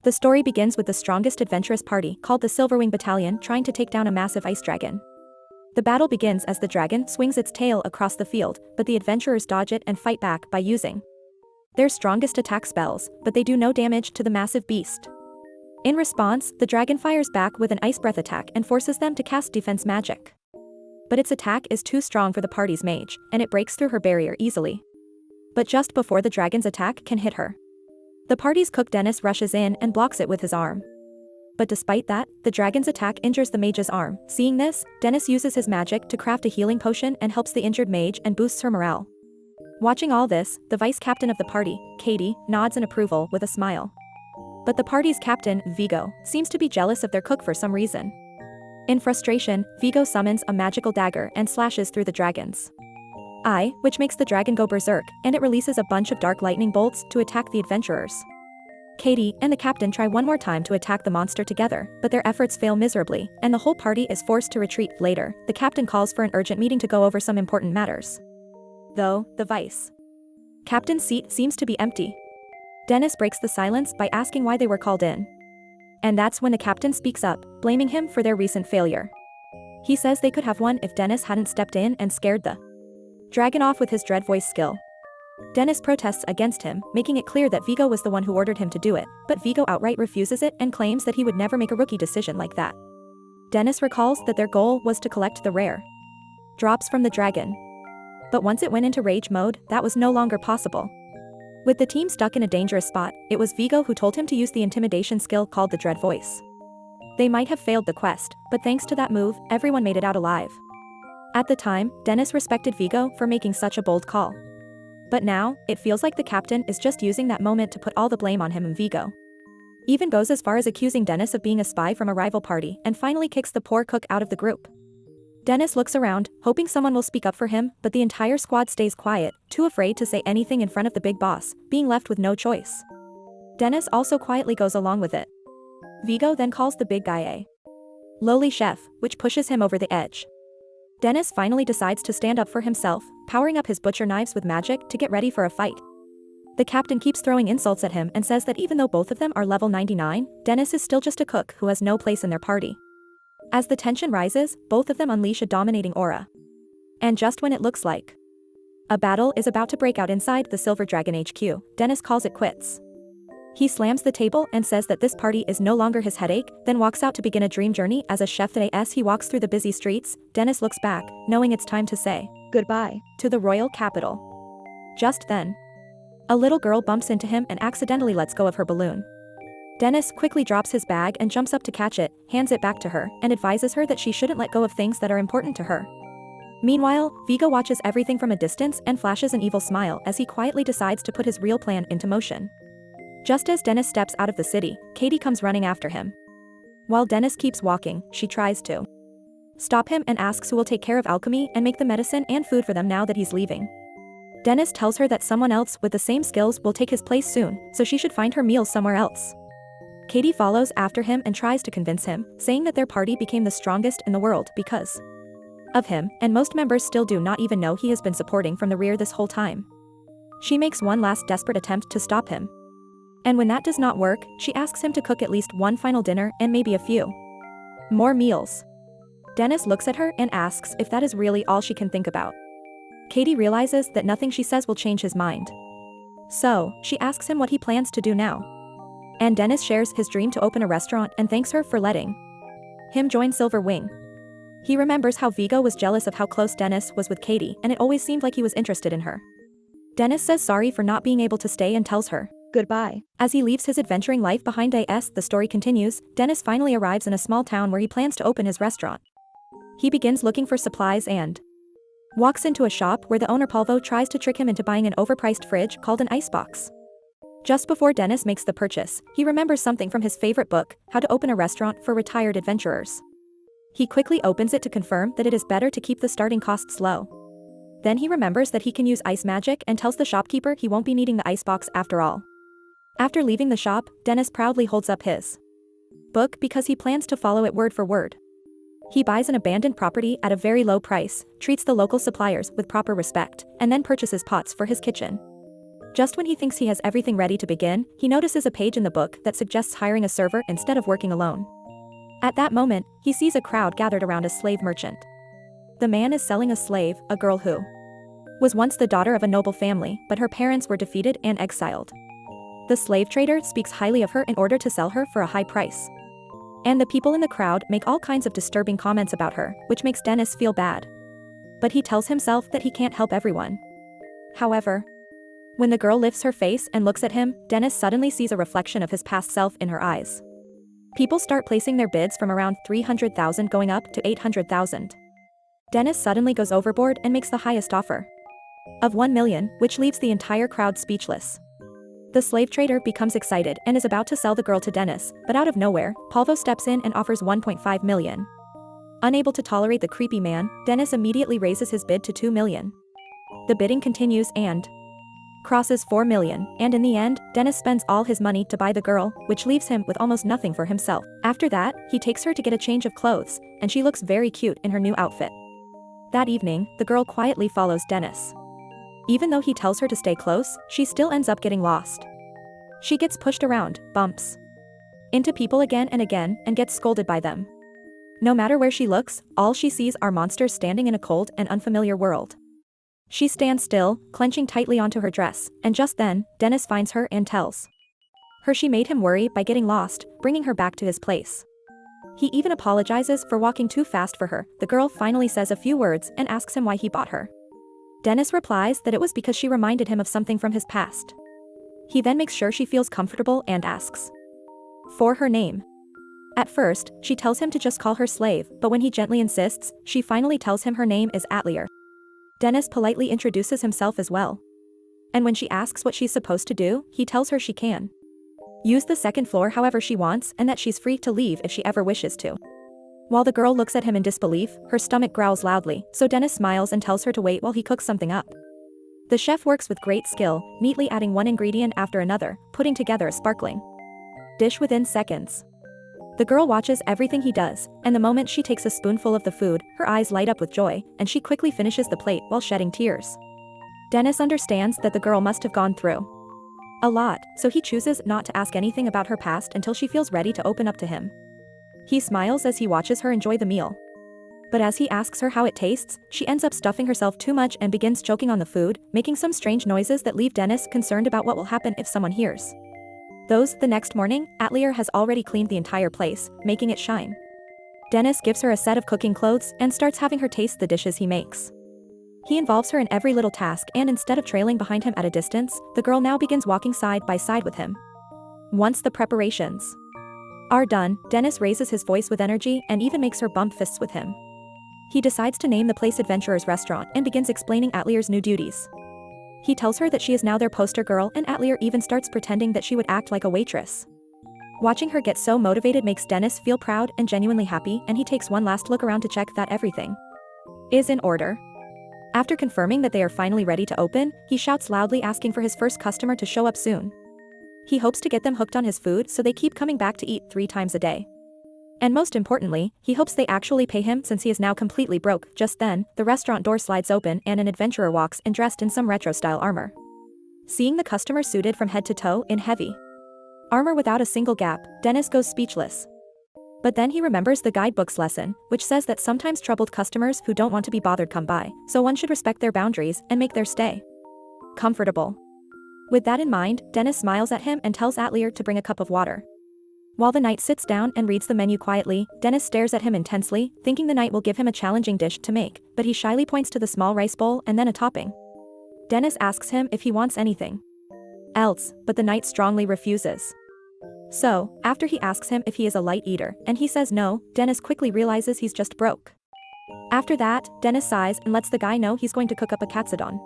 The story begins with the strongest adventurous party, called the Silverwing Battalion, trying to take down a massive ice dragon. The battle begins as the dragon swings its tail across the field, but the adventurers dodge it and fight back by using their strongest attack spells, but they do no damage to the massive beast. In response, the dragon fires back with an ice breath attack and forces them to cast defense magic. But its attack is too strong for the party's mage, and it breaks through her barrier easily. But just before the dragon's attack can hit her, the party's cook Dennis rushes in and blocks it with his arm. But despite that, the dragon's attack injures the mage's arm. Seeing this, Dennis uses his magic to craft a healing potion and helps the injured mage and boosts her morale. Watching all this, the vice captain of the party, Katie, nods in approval with a smile. But the party's captain, Vigo, seems to be jealous of their cook for some reason. In frustration, Vigo summons a magical dagger and slashes through the dragon's eye, which makes the dragon go berserk, and it releases a bunch of dark lightning bolts to attack the adventurers. Katie and the captain try one more time to attack the monster together, but their efforts fail miserably, and the whole party is forced to retreat. Later, the captain calls for an urgent meeting to go over some important matters. Though, the vice captain's seat seems to be empty. Dennis breaks the silence by asking why they were called in. And that's when the captain speaks up, blaming him for their recent failure. He says they could have won if Dennis hadn't stepped in and scared the dragon off with his dread voice skill. Dennis protests against him, making it clear that Vigo was the one who ordered him to do it, but Vigo outright refuses it and claims that he would never make a rookie decision like that. Dennis recalls that their goal was to collect the rare drops from the dragon. But once it went into rage mode, that was no longer possible. With the team stuck in a dangerous spot, it was Vigo who told him to use the intimidation skill called the Dread Voice. They might have failed the quest, but thanks to that move, everyone made it out alive. At the time, Dennis respected Vigo for making such a bold call. But now, it feels like the captain is just using that moment to put all the blame on him and Vigo. Even goes as far as accusing Dennis of being a spy from a rival party and finally kicks the poor cook out of the group. Dennis looks around, hoping someone will speak up for him, but the entire squad stays quiet, too afraid to say anything in front of the big boss, being left with no choice. Dennis also quietly goes along with it. Vigo then calls the big guy a lowly chef, which pushes him over the edge. Dennis finally decides to stand up for himself, powering up his butcher knives with magic to get ready for a fight. The captain keeps throwing insults at him and says that even though both of them are level 99, Dennis is still just a cook who has no place in their party. As the tension rises, both of them unleash a dominating aura. And just when it looks like a battle is about to break out inside the Silver Dragon HQ, Dennis calls it quits. He slams the table and says that this party is no longer his headache, then walks out to begin a dream journey as a chef. As he walks through the busy streets, Dennis looks back, knowing it's time to say goodbye to the royal capital. Just then, a little girl bumps into him and accidentally lets go of her balloon. Dennis quickly drops his bag and jumps up to catch it, hands it back to her, and advises her that she shouldn't let go of things that are important to her. Meanwhile, Vigo watches everything from a distance and flashes an evil smile as he quietly decides to put his real plan into motion. Just as Dennis steps out of the city, Katie comes running after him. While Dennis keeps walking, she tries to stop him and asks who will take care of alchemy and make the medicine and food for them now that he's leaving. Dennis tells her that someone else with the same skills will take his place soon, so she should find her meals somewhere else. Katie follows after him and tries to convince him, saying that their party became the strongest in the world because of him, and most members still do not even know he has been supporting from the rear this whole time. She makes one last desperate attempt to stop him. And when that does not work, she asks him to cook at least one final dinner and maybe a few more meals. Dennis looks at her and asks if that is really all she can think about. Katie realizes that nothing she says will change his mind. So, she asks him what he plans to do now. And Dennis shares his dream to open a restaurant and thanks her for letting him join Silver Wing. He remembers how Vigo was jealous of how close Dennis was with Katie, and it always seemed like he was interested in her. Dennis says sorry for not being able to stay and tells her goodbye. As he leaves his adventuring life behind. The story continues, Dennis finally arrives in a small town where he plans to open his restaurant. He begins looking for supplies and walks into a shop where the owner Polvo tries to trick him into buying an overpriced fridge called an icebox. Just before Dennis makes the purchase, he remembers something from his favorite book, How to Open a Restaurant for Retired Adventurers. He quickly opens it to confirm that it is better to keep the starting costs low. Then he remembers that he can use ice magic and tells the shopkeeper he won't be needing the icebox after all. After leaving the shop, Dennis proudly holds up his book because he plans to follow it word for word. He buys an abandoned property at a very low price, treats the local suppliers with proper respect, and then purchases pots for his kitchen. Just when he thinks he has everything ready to begin, he notices a page in the book that suggests hiring a server instead of working alone. At that moment, he sees a crowd gathered around a slave merchant. The man is selling a slave, a girl who was once the daughter of a noble family, but her parents were defeated and exiled. The slave trader speaks highly of her in order to sell her for a high price. And the people in the crowd make all kinds of disturbing comments about her, which makes Dennis feel bad. But he tells himself that he can't help everyone. However, when the girl lifts her face and looks at him, Dennis suddenly sees a reflection of his past self in her eyes. People start placing their bids from around 300,000 going up to 800,000. Dennis suddenly goes overboard and makes the highest offer of 1 million, which leaves the entire crowd speechless. The slave trader becomes excited and is about to sell the girl to Dennis, but out of nowhere, Polvo steps in and offers 1.5 million. Unable to tolerate the creepy man, Dennis immediately raises his bid to 2 million. The bidding continues and crosses 4 million, and in the end, Dennis spends all his money to buy the girl, which leaves him with almost nothing for himself. After that, he takes her to get a change of clothes, and she looks very cute in her new outfit. That evening, the girl quietly follows Dennis. Even though he tells her to stay close, she still ends up getting lost. She gets pushed around, bumps into people again and gets scolded by them. No matter where she looks, all she sees are monsters standing in a cold and unfamiliar world. She stands still, clenching tightly onto her dress, and just then, Dennis finds her and tells her she made him worry by getting lost, bringing her back to his place. He even apologizes for walking too fast for her. The girl finally says a few words and asks him why he bought her. Dennis replies that it was because she reminded him of something from his past. He then makes sure she feels comfortable and asks for her name. At first, she tells him to just call her slave, but when he gently insists, she finally tells him her name is Atelier. Dennis politely introduces himself as well. And when she asks what she's supposed to do, he tells her she can use the second floor however she wants and that she's free to leave if she ever wishes to. While the girl looks at him in disbelief, her stomach growls loudly, so Dennis smiles and tells her to wait while he cooks something up. The chef works with great skill, neatly adding one ingredient after another, putting together a sparkling dish within seconds. The girl watches everything he does, and the moment she takes a spoonful of the food, her eyes light up with joy, and she quickly finishes the plate while shedding tears. Dennis understands that the girl must have gone through a lot, so he chooses not to ask anything about her past until she feels ready to open up to him. He smiles as he watches her enjoy the meal. But as he asks her how it tastes, she ends up stuffing herself too much and begins choking on the food, making some strange noises that leave Dennis concerned about what will happen if someone hears. The next morning, Atelier has already cleaned the entire place, making it shine. Dennis gives her a set of cooking clothes and starts having her taste the dishes he makes. He involves her in every little task and instead of trailing behind him at a distance, the girl now begins walking side by side with him. Once the preparations are done, Dennis raises his voice with energy and even makes her bump fists with him. He decides to name the place Adventurer's Restaurant and begins explaining Atlier's new duties. He tells her that she is now their poster girl and Atelier even starts pretending that she would act like a waitress. Watching her get so motivated makes Dennis feel proud and genuinely happy, and he takes one last look around to check that everything is in order. After confirming that they are finally ready to open, he shouts loudly asking for his first customer to show up soon. He hopes to get them hooked on his food so they keep coming back to eat 3 times a day. And most importantly, he hopes they actually pay him since he is now completely broke. Just then, the restaurant door slides open and an adventurer walks in dressed in some retro-style armor. Seeing the customer suited from head to toe in heavy armor without a single gap, Dennis goes speechless. But then he remembers the guidebook's lesson, which says that sometimes troubled customers who don't want to be bothered come by, so one should respect their boundaries and make their stay comfortable. With that in mind, Dennis smiles at him and tells Atelier to bring a cup of water. While the knight sits down and reads the menu quietly, Dennis stares at him intensely, thinking the knight will give him a challenging dish to make, but he shyly points to the small rice bowl and then a topping. Dennis asks him if he wants anything else, but the knight strongly refuses. So, after he asks him if he is a light eater, and he says no, Dennis quickly realizes he's just broke. After that, Dennis sighs and lets the guy know he's going to cook up a katsudon.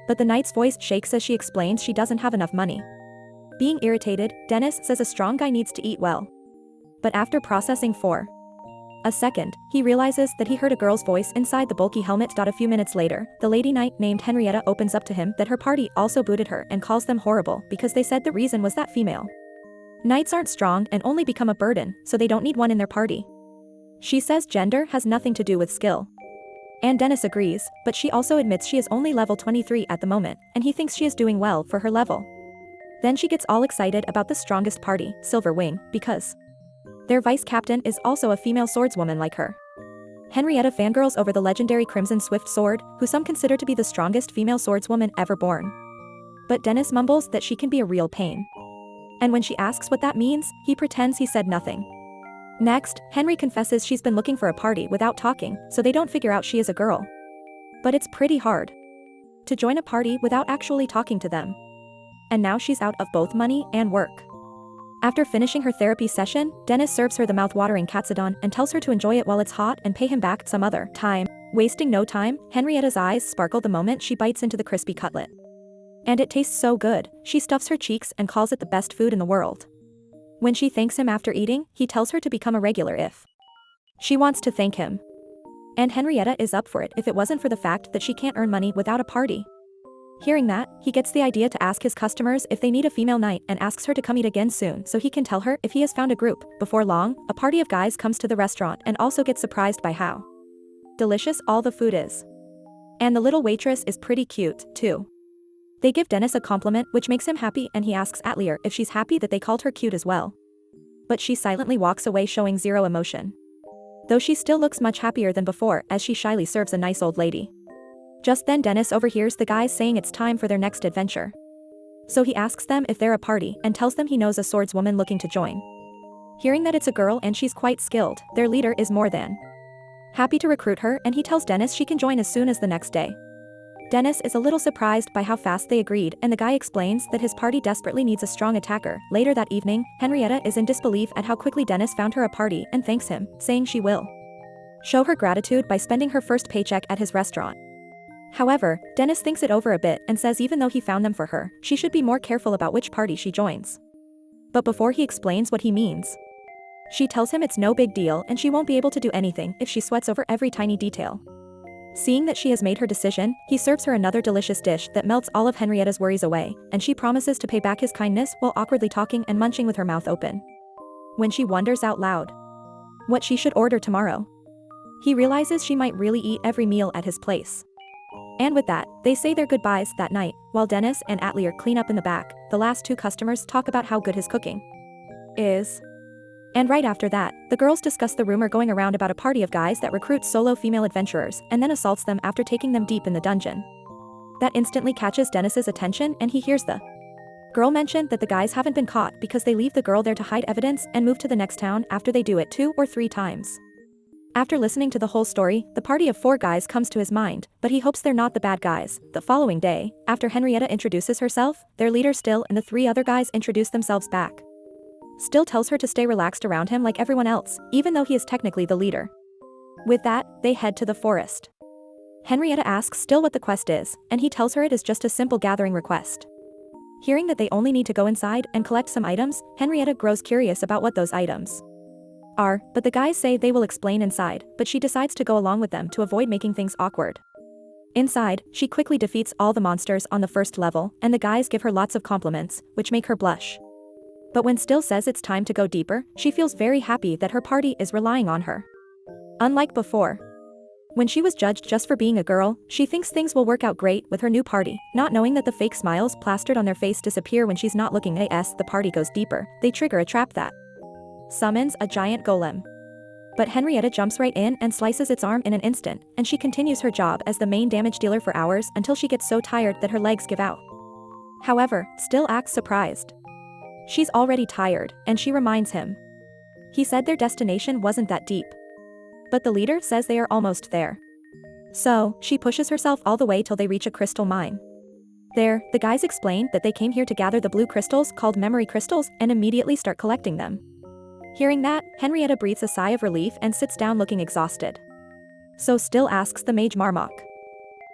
But the knight's voice shakes as she explains she doesn't have enough money. Being irritated, Dennis says a strong guy needs to eat well. But after processing for a second, he realizes that he heard a girl's voice inside the bulky helmet. A few minutes later, the lady knight named Henrietta opens up to him that her party also booted her and calls them horrible because they said the reason was that female knights aren't strong and only become a burden, so they don't need one in their party. She says gender has nothing to do with skill. And Dennis agrees, but she also admits she is only level 23 at the moment, and he thinks she is doing well for her level. Then she gets all excited about the strongest party, Silver Wing, because their vice captain is also a female swordswoman like her. Henrietta fangirls over the legendary Crimson Swift Sword, who some consider to be the strongest female swordswoman ever born. But Dennis mumbles that she can be a real pain. And when she asks what that means, he pretends he said nothing. Next, Henry confesses she's been looking for a party without talking, so they don't figure out she is a girl. But it's pretty hard to join a party without actually talking to them. And now she's out of both money and work. After finishing her therapy session, Dennis serves her the mouth-watering katsudon and tells her to enjoy it while it's hot and pay him back some other time. Wasting no time, Henrietta's eyes sparkle the moment she bites into the crispy cutlet. And it tastes so good, she stuffs her cheeks and calls it the best food in the world. When she thanks him after eating, he tells her to become a regular if she wants to thank him. And Henrietta is up for it if it wasn't for the fact that she can't earn money without a party. Hearing that, he gets the idea to ask his customers if they need a female knight and asks her to come eat again soon so he can tell her if he has found a group. Before long, a party of guys comes to the restaurant and also gets surprised by how delicious all the food is. And the little waitress is pretty cute, too. They give Dennis a compliment which makes him happy and he asks Atelier if she's happy that they called her cute as well. But she silently walks away showing zero emotion. Though she still looks much happier than before as she shyly serves a nice old lady. Just then Dennis overhears the guys saying it's time for their next adventure. So he asks them if they're a party and tells them he knows a swordswoman looking to join. Hearing that it's a girl and she's quite skilled, their leader is more than happy to recruit her and he tells Dennis she can join as soon as the next day. Dennis is a little surprised by how fast they agreed and the guy explains that his party desperately needs a strong attacker. Later that evening, Henrietta is in disbelief at how quickly Dennis found her a party and thanks him, saying she will show her gratitude by spending her first paycheck at his restaurant. However, Dennis thinks it over a bit and says even though he found them for her, she should be more careful about which party she joins. But before he explains what he means, she tells him it's no big deal and she won't be able to do anything if she sweats over every tiny detail. Seeing that she has made her decision, he serves her another delicious dish that melts all of Henrietta's worries away, and she promises to pay back his kindness while awkwardly talking and munching with her mouth open. When she wonders out loud what she should order tomorrow, he realizes she might really eat every meal at his place. And with that, they say their goodbyes that night, while Dennis and Atelier clean up in the back. The last two customers talk about how good his cooking is. And right after that, the girls discuss the rumor going around about a party of guys that recruits solo female adventurers and then assaults them after taking them deep in the dungeon. That instantly catches Dennis's attention and he hears the girl mention that the guys haven't been caught because they leave the girl there to hide evidence and move to the next town after they do it 2 or 3 times. After listening to the whole story, the party of 4 guys comes to his mind, but he hopes they're not the bad guys. The following day, after Henrietta introduces herself, their leader Still and the 3 other guys introduce themselves back. Still tells her to stay relaxed around him like everyone else, even though he is technically the leader. With that, they head to the forest. Henrietta asks Still what the quest is, and he tells her it is just a simple gathering request. Hearing that they only need to go inside and collect some items, Henrietta grows curious about what those items are, but the guys say they will explain inside, but she decides to go along with them to avoid making things awkward. Inside, she quickly defeats all the monsters on the first level, and the guys give her lots of compliments, which make her blush. But when Still says it's time to go deeper, she feels very happy that her party is relying on her. Unlike before, when she was judged just for being a girl, she thinks things will work out great with her new party, not knowing that the fake smiles plastered on their face disappear when she's not looking. As the party goes deeper, they trigger a trap that summons a giant golem. But Henrietta jumps right in and slices its arm in an instant, and she continues her job as the main damage dealer for hours until she gets so tired that her legs give out. However, Still acts surprised. She's already tired, and she reminds him. He said their destination wasn't that deep. But the leader says they are almost there. So, she pushes herself all the way till they reach a crystal mine. There, the guys explain that they came here to gather the blue crystals called memory crystals and immediately start collecting them. Hearing that, Henrietta breathes a sigh of relief and sits down looking exhausted. So Still asks the mage Marmok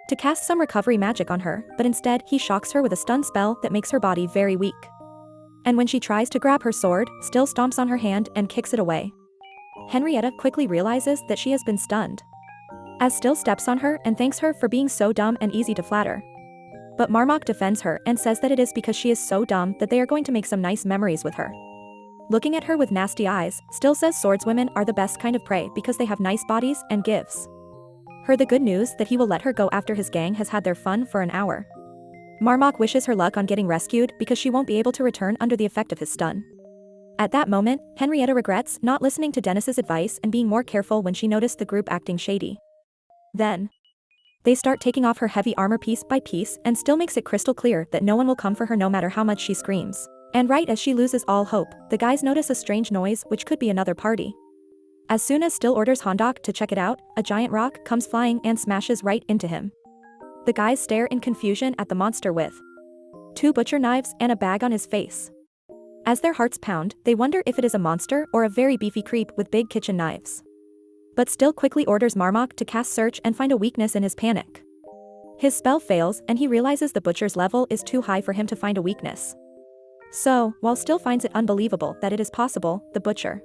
to cast some recovery magic on her, but instead he shocks her with a stun spell that makes her body very weak. And when she tries to grab her sword, Still stomps on her hand and kicks it away. Henrietta quickly realizes that she has been stunned, as Still steps on her and thanks her for being so dumb and easy to flatter. But Marmok defends her and says that it is because she is so dumb that they are going to make some nice memories with her. Looking at her with nasty eyes, Still says swordswomen are the best kind of prey because they have nice bodies and gives her the good news that he will let her go after his gang has had their fun for an hour. Marmok wishes her luck on getting rescued because she won't be able to return under the effect of his stun. At that moment, Henrietta regrets not listening to Dennis's advice and being more careful when she noticed the group acting shady. Then, they start taking off her heavy armor piece by piece and still makes it crystal clear that no one will come for her no matter how much she screams. And right as she loses all hope, the guys notice a strange noise which could be another party. As soon as Still orders Hondok to check it out, a giant rock comes flying and smashes right into him. The guys stare in confusion at the monster with 2 butcher knives and a bag on his face. As their hearts pound, they wonder if it is a monster or a very beefy creep with big kitchen knives. But Still quickly orders Marmok to cast Search and find a weakness in his panic. His spell fails and he realizes the butcher's level is too high for him to find a weakness. So, while Still finds it unbelievable that it is possible, the butcher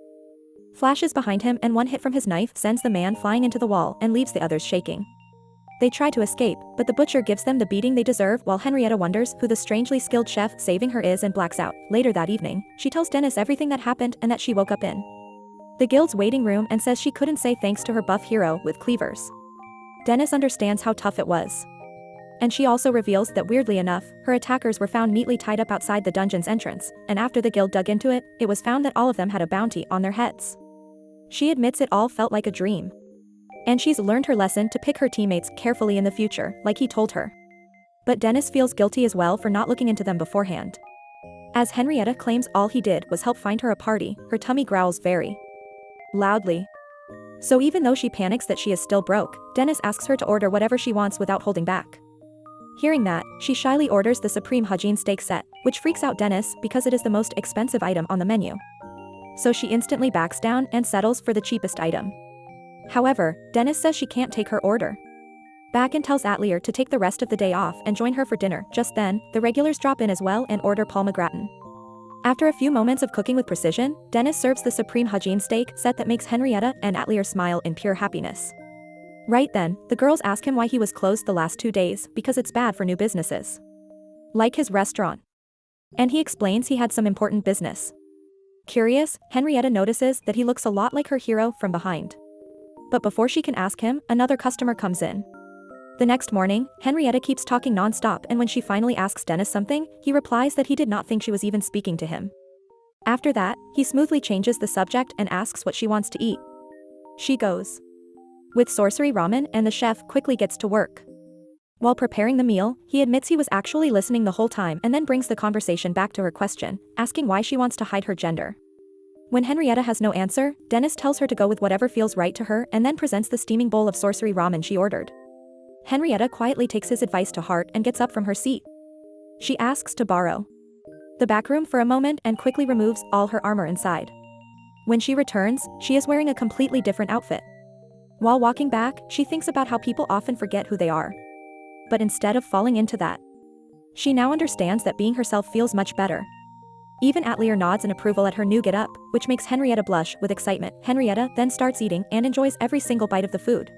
flashes behind him and one hit from his knife sends the man flying into the wall and leaves the others shaking. They try to escape, but the butcher gives them the beating they deserve while Henrietta wonders who the strangely skilled chef saving her is and blacks out. Later that evening, she tells Dennis everything that happened and that she woke up in the guild's waiting room and says she couldn't say thanks to her buff hero with cleavers. Dennis understands how tough it was. And she also reveals that weirdly enough, her attackers were found neatly tied up outside the dungeon's entrance, and after the guild dug into it, it was found that all of them had a bounty on their heads. She admits it all felt like a dream. And she's learned her lesson to pick her teammates carefully in the future, like he told her. But Dennis feels guilty as well for not looking into them beforehand. As Henrietta claims all he did was help find her a party, her tummy growls very loudly. So even though she panics that she is still broke, Dennis asks her to order whatever she wants without holding back. Hearing that, she shyly orders the Supreme Hajin steak set, which freaks out Dennis because it is the most expensive item on the menu. So she instantly backs down and settles for the cheapest item. However, Dennis says she can't take her order back and tells Atelier to take the rest of the day off and join her for dinner. Just then, the regulars drop in as well and order Paul McGrattan. After a few moments of cooking with precision, Dennis serves the Supreme Hajin steak set that makes Henrietta and Atelier smile in pure happiness. Right then, the girls ask him why he was closed the last 2 days, because it's bad for new businesses, like his restaurant. And he explains he had some important business. Curious, Henrietta notices that he looks a lot like her hero from behind. But before she can ask him, another customer comes in. The next morning, Henrietta keeps talking non-stop and when she finally asks Dennis something, he replies that he did not think she was even speaking to him. After that, he smoothly changes the subject and asks what she wants to eat. She goes with sorcery ramen and the chef quickly gets to work. While preparing the meal, he admits he was actually listening the whole time and then brings the conversation back to her question, asking why she wants to hide her gender. When Henrietta has no answer, Dennis tells her to go with whatever feels right to her and then presents the steaming bowl of sorcery ramen she ordered. Henrietta quietly takes his advice to heart and gets up from her seat. She asks to borrow the back room for a moment and quickly removes all her armor inside. When she returns, she is wearing a completely different outfit. While walking back, she thinks about how people often forget who they are. But instead of falling into that, she now understands that being herself feels much better. Even Atelier nods in approval at her new get-up, which makes Henrietta blush with excitement. Henrietta then starts eating and enjoys every single bite of the food.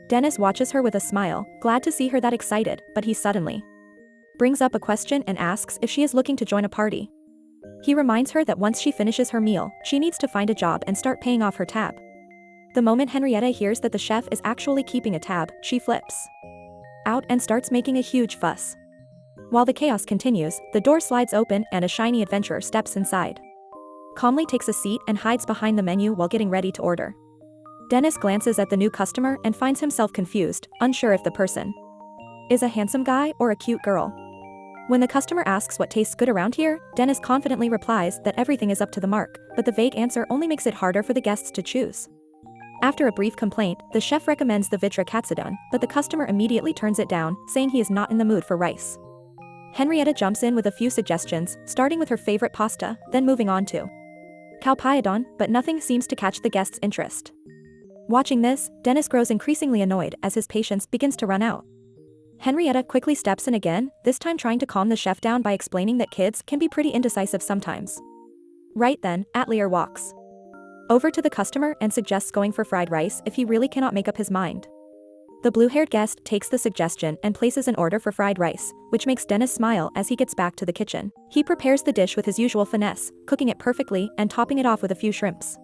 Dennis watches her with a smile, glad to see her that excited, but he suddenly brings up a question and asks if she is looking to join a party. He reminds her that once she finishes her meal, she needs to find a job and start paying off her tab. The moment Henrietta hears that the chef is actually keeping a tab, she flips out and starts making a huge fuss. While the chaos continues, the door slides open and a shiny adventurer steps inside. Calmly takes a seat and hides behind the menu while getting ready to order. Dennis glances at the new customer and finds himself confused, unsure if the person is a handsome guy or a cute girl. When the customer asks what tastes good around here, Dennis confidently replies that everything is up to the mark, but the vague answer only makes it harder for the guests to choose. After a brief complaint, the chef recommends the vitra katsudon, but the customer immediately turns it down, saying he is not in the mood for rice. Henrietta jumps in with a few suggestions, starting with her favorite pasta, then moving on to kalpayadon, but nothing seems to catch the guests' interest. Watching this, Dennis grows increasingly annoyed as his patience begins to run out. Henrietta quickly steps in again, this time trying to calm the chef down by explaining that kids can be pretty indecisive sometimes. Right then, Atelier walks over to the customer and suggests going for fried rice if he really cannot make up his mind. The blue-haired guest takes the suggestion and places an order for fried rice, which makes Dennis smile as he gets back to the kitchen. He prepares the dish with his usual finesse, cooking it perfectly and topping it off with a few shrimps.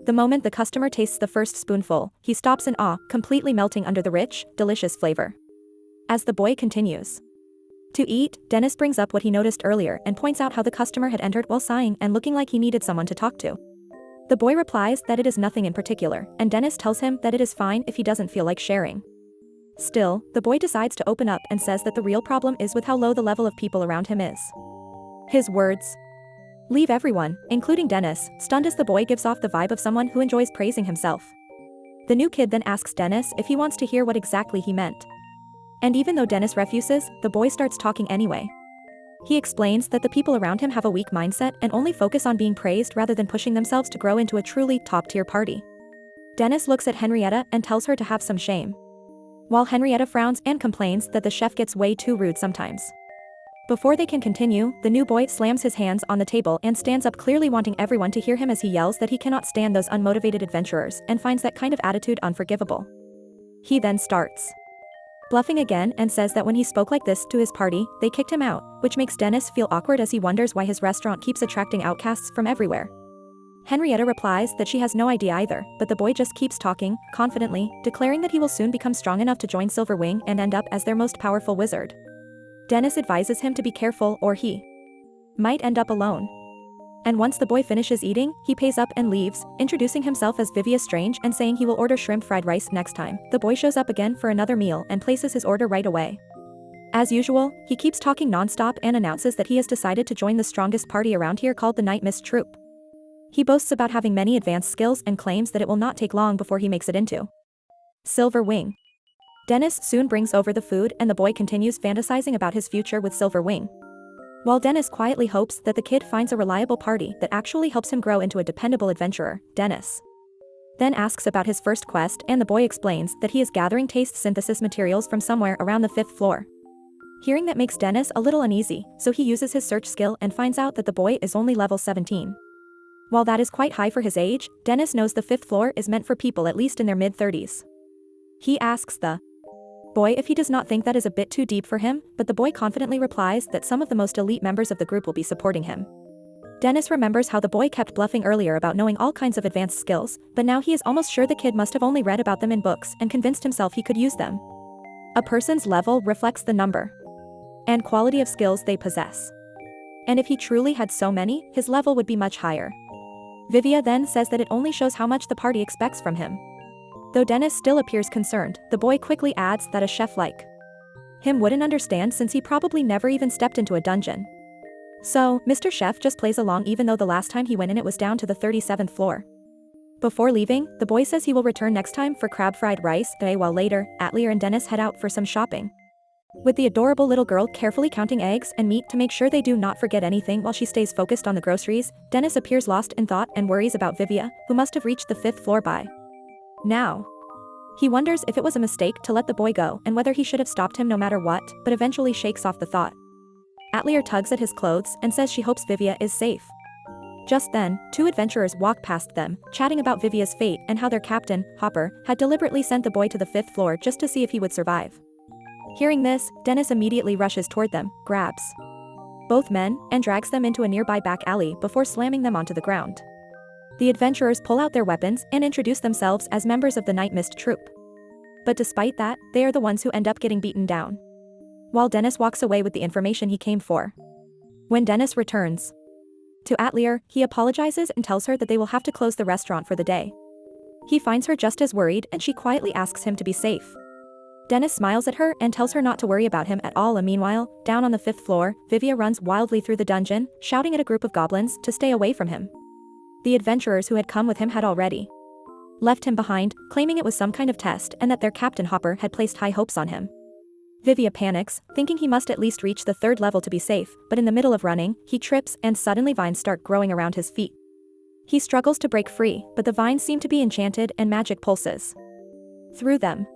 The moment the customer tastes the first spoonful, he stops in awe, completely melting under the rich, delicious flavor. As the boy continues to eat, Dennis brings up what he noticed earlier and points out how the customer had entered while sighing and looking like he needed someone to talk to. The boy replies that it is nothing in particular, and Dennis tells him that it is fine if he doesn't feel like sharing. Still, the boy decides to open up and says that the real problem is with how low the level of people around him is. His words leave everyone, including Dennis, stunned as the boy gives off the vibe of someone who enjoys praising himself. The new kid then asks Dennis if he wants to hear what exactly he meant. And even though Dennis refuses, the boy starts talking anyway. He explains that the people around him have a weak mindset and only focus on being praised rather than pushing themselves to grow into a truly top-tier party. Dennis looks at Henrietta and tells her to have some shame, while Henrietta frowns and complains that the chef gets way too rude sometimes. Before they can continue, the new boy slams his hands on the table and stands up, clearly wanting everyone to hear him as he yells that he cannot stand those unmotivated adventurers and finds that kind of attitude unforgivable. He then starts bluffing again and says that when he spoke like this to his party, they kicked him out, which makes Dennis feel awkward as he wonders why his restaurant keeps attracting outcasts from everywhere. Henrietta replies that she has no idea either, but the boy just keeps talking, confidently, declaring that he will soon become strong enough to join Silver Wing and end up as their most powerful wizard. Dennis advises him to be careful or he might end up alone. And once the boy finishes eating, he pays up and leaves, introducing himself as Vivia Strange and saying he will order shrimp fried rice next time. The boy shows up again for another meal and places his order right away. As usual, he keeps talking non-stop and announces that he has decided to join the strongest party around here called the Night Mist Troupe. He boasts about having many advanced skills and claims that it will not take long before he makes it into Silver Wing. Dennis soon brings over the food and the boy continues fantasizing about his future with Silver Wing. While Dennis quietly hopes that the kid finds a reliable party that actually helps him grow into a dependable adventurer, Dennis then asks about his first quest and the boy explains that he is gathering taste synthesis materials from somewhere around the 5th floor. Hearing that makes Dennis a little uneasy, so he uses his search skill and finds out that the boy is only level 17. While that is quite high for his age, Dennis knows the 5th floor is meant for people at least in their mid-30s. He asks the boy if he does not think that is a bit too deep for him, but the boy confidently replies that some of the most elite members of the group will be supporting him. Dennis remembers how the boy kept bluffing earlier about knowing all kinds of advanced skills, but now he is almost sure the kid must have only read about them in books and convinced himself he could use them. A person's level reflects the number and quality of skills they possess. And if he truly had so many, his level would be much higher. Vivia then says that it only shows how much the party expects from him. Though Dennis still appears concerned, the boy quickly adds that a chef like him wouldn't understand since he probably never even stepped into a dungeon. So, Mr. Chef just plays along even though the last time he went in it was down to the 37th floor. Before leaving, the boy says he will return next time for crab fried rice, while later, Atelier and Dennis head out for some shopping, with the adorable little girl carefully counting eggs and meat to make sure they do not forget anything while she stays focused on the groceries. Dennis appears lost in thought and worries about Vivia, who must have reached the 5th floor by now. He wonders if it was a mistake to let the boy go and whether he should have stopped him no matter what, but eventually shakes off the thought. Atelier tugs at his clothes and says she hopes Vivia is safe. Just then, 2 adventurers walk past them, chatting about Vivia's fate and how their captain, Hopper, had deliberately sent the boy to the 5th floor just to see if he would survive. Hearing this, Dennis immediately rushes toward them, grabs both men, and drags them into a nearby back alley before slamming them onto the ground. The adventurers pull out their weapons and introduce themselves as members of the Night Mist Troupe. But despite that, they are the ones who end up getting beaten down, while Dennis walks away with the information he came for. When Dennis returns to Atelier, he apologizes and tells her that they will have to close the restaurant for the day. He finds her just as worried and she quietly asks him to be safe. Dennis smiles at her and tells her not to worry about him at all. And meanwhile, down on the 5th floor, Vivia runs wildly through the dungeon, shouting at a group of goblins to stay away from him. The adventurers who had come with him had already left him behind, claiming it was some kind of test and that their captain Hopper had placed high hopes on him. Vivia panics, thinking he must at least reach the 3rd level to be safe, but in the middle of running, he trips and suddenly vines start growing around his feet. He struggles to break free, but the vines seem to be enchanted and magic pulses through them.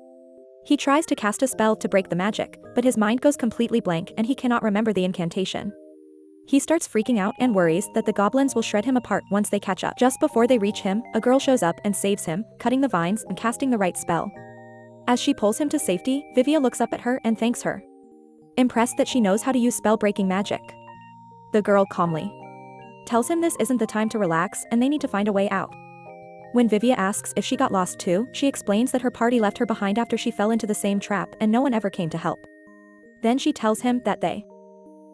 He tries to cast a spell to break the magic, but his mind goes completely blank and he cannot remember the incantation. He starts freaking out and worries that the goblins will shred him apart once they catch up. Just before they reach him, a girl shows up and saves him, cutting the vines and casting the right spell. As she pulls him to safety, Vivia looks up at her and thanks her, impressed that she knows how to use spell-breaking magic. The girl calmly tells him this isn't the time to relax and they need to find a way out. When Vivia asks if she got lost too, she explains that her party left her behind after she fell into the same trap and no one ever came to help. Then she tells him that they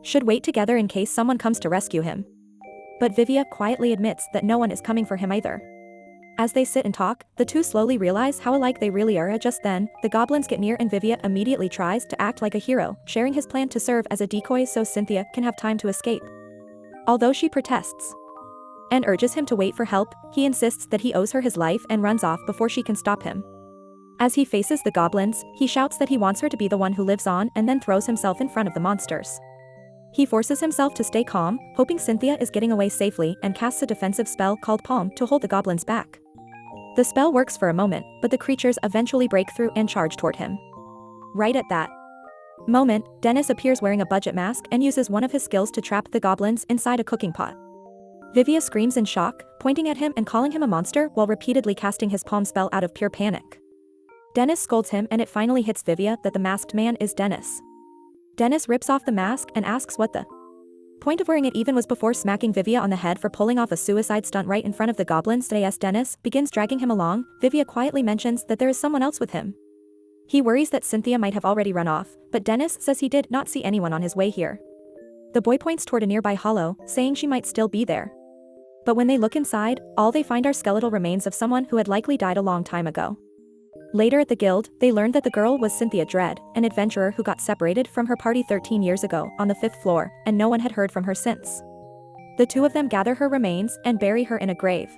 should wait together in case someone comes to rescue him. But Vivia quietly admits that no one is coming for him either. As they sit and talk, the two slowly realize how alike they really are. Just then, the goblins get near and Vivia immediately tries to act like a hero, sharing his plan to serve as a decoy so Cynthia can have time to escape. Although she protests and urges him to wait for help, he insists that he owes her his life and runs off before she can stop him. As he faces the goblins, he shouts that he wants her to be the one who lives on and then throws himself in front of the monsters. He forces himself to stay calm, hoping Cynthia is getting away safely, and casts a defensive spell called Palm to hold the goblins back. The spell works for a moment, but the creatures eventually break through and charge toward him. Right at that moment, Dennis appears wearing a budget mask and uses one of his skills to trap the goblins inside a cooking pot. Vivia screams in shock, pointing at him and calling him a monster while repeatedly casting his palm spell out of pure panic. Dennis scolds him and it finally hits Vivia that the masked man is Dennis. Dennis rips off the mask and asks what the point of wearing it even was before smacking Vivia on the head for pulling off a suicide stunt right in front of the goblins. As Dennis begins dragging him along, Vivia quietly mentions that there is someone else with him. He worries that Cynthia might have already run off, but Dennis says he did not see anyone on his way here. The boy points toward a nearby hollow, saying she might still be there. But when they look inside, all they find are skeletal remains of someone who had likely died a long time ago. Later at the guild, they learned that the girl was Cynthia Dredd, an adventurer who got separated from her party 13 years ago on the 5th floor, and no one had heard from her since. The two of them gather her remains and bury her in a grave.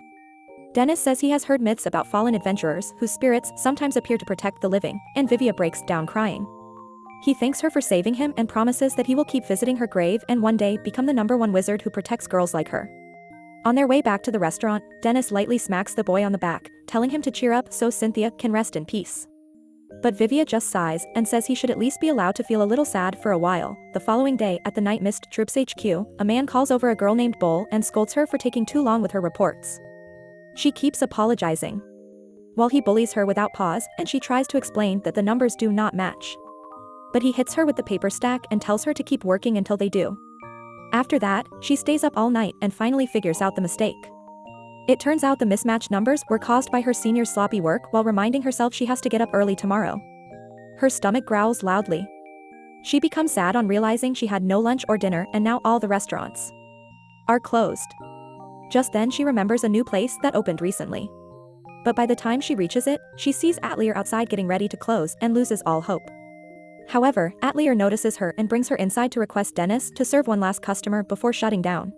Dennis says he has heard myths about fallen adventurers whose spirits sometimes appear to protect the living, and Vivia breaks down crying. He thanks her for saving him and promises that he will keep visiting her grave and one day become the #1 wizard who protects girls like her. On their way back to the restaurant, Dennis lightly smacks the boy on the back, telling him to cheer up so Cynthia can rest in peace. But Vivia just sighs and says he should at least be allowed to feel a little sad for a while. The following day, at the Night Mist Troops HQ, a man calls over a girl named Bull and scolds her for taking too long with her reports. She keeps apologizing, while he bullies her without pause, and she tries to explain that the numbers do not match. But he hits her with the paper stack and tells her to keep working until they do. After that, she stays up all night and finally figures out the mistake. It turns out the mismatched numbers were caused by her senior's sloppy work while reminding herself she has to get up early tomorrow. Her stomach growls loudly. She becomes sad on realizing she had no lunch or dinner and now all the restaurants are closed. Just then she remembers a new place that opened recently. But by the time she reaches it, she sees Atelier outside getting ready to close and loses all hope. However, Atelier notices her and brings her inside to request Dennis to serve one last customer before shutting down.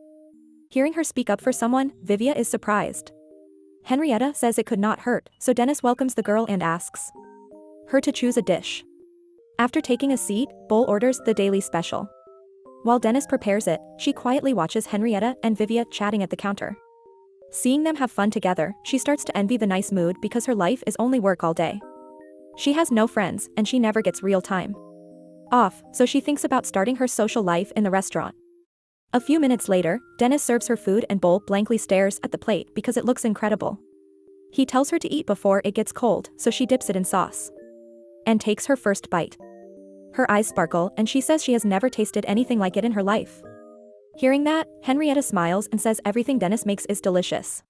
Hearing her speak up for someone, Vivia is surprised. Henrietta says it could not hurt, so Dennis welcomes the girl and asks her to choose a dish. After taking a seat, Bull orders the daily special. While Dennis prepares it, she quietly watches Henrietta and Vivia chatting at the counter. Seeing them have fun together, she starts to envy the nice mood because her life is only work all day. She has no friends, and she never gets real time off, so she thinks about starting her social life in the restaurant. A few minutes later, Dennis serves her food and Bull blankly stares at the plate because it looks incredible. He tells her to eat before it gets cold, so she dips it in sauce and takes her first bite. Her eyes sparkle and she says she has never tasted anything like it in her life. Hearing that, Henrietta smiles and says everything Dennis makes is delicious.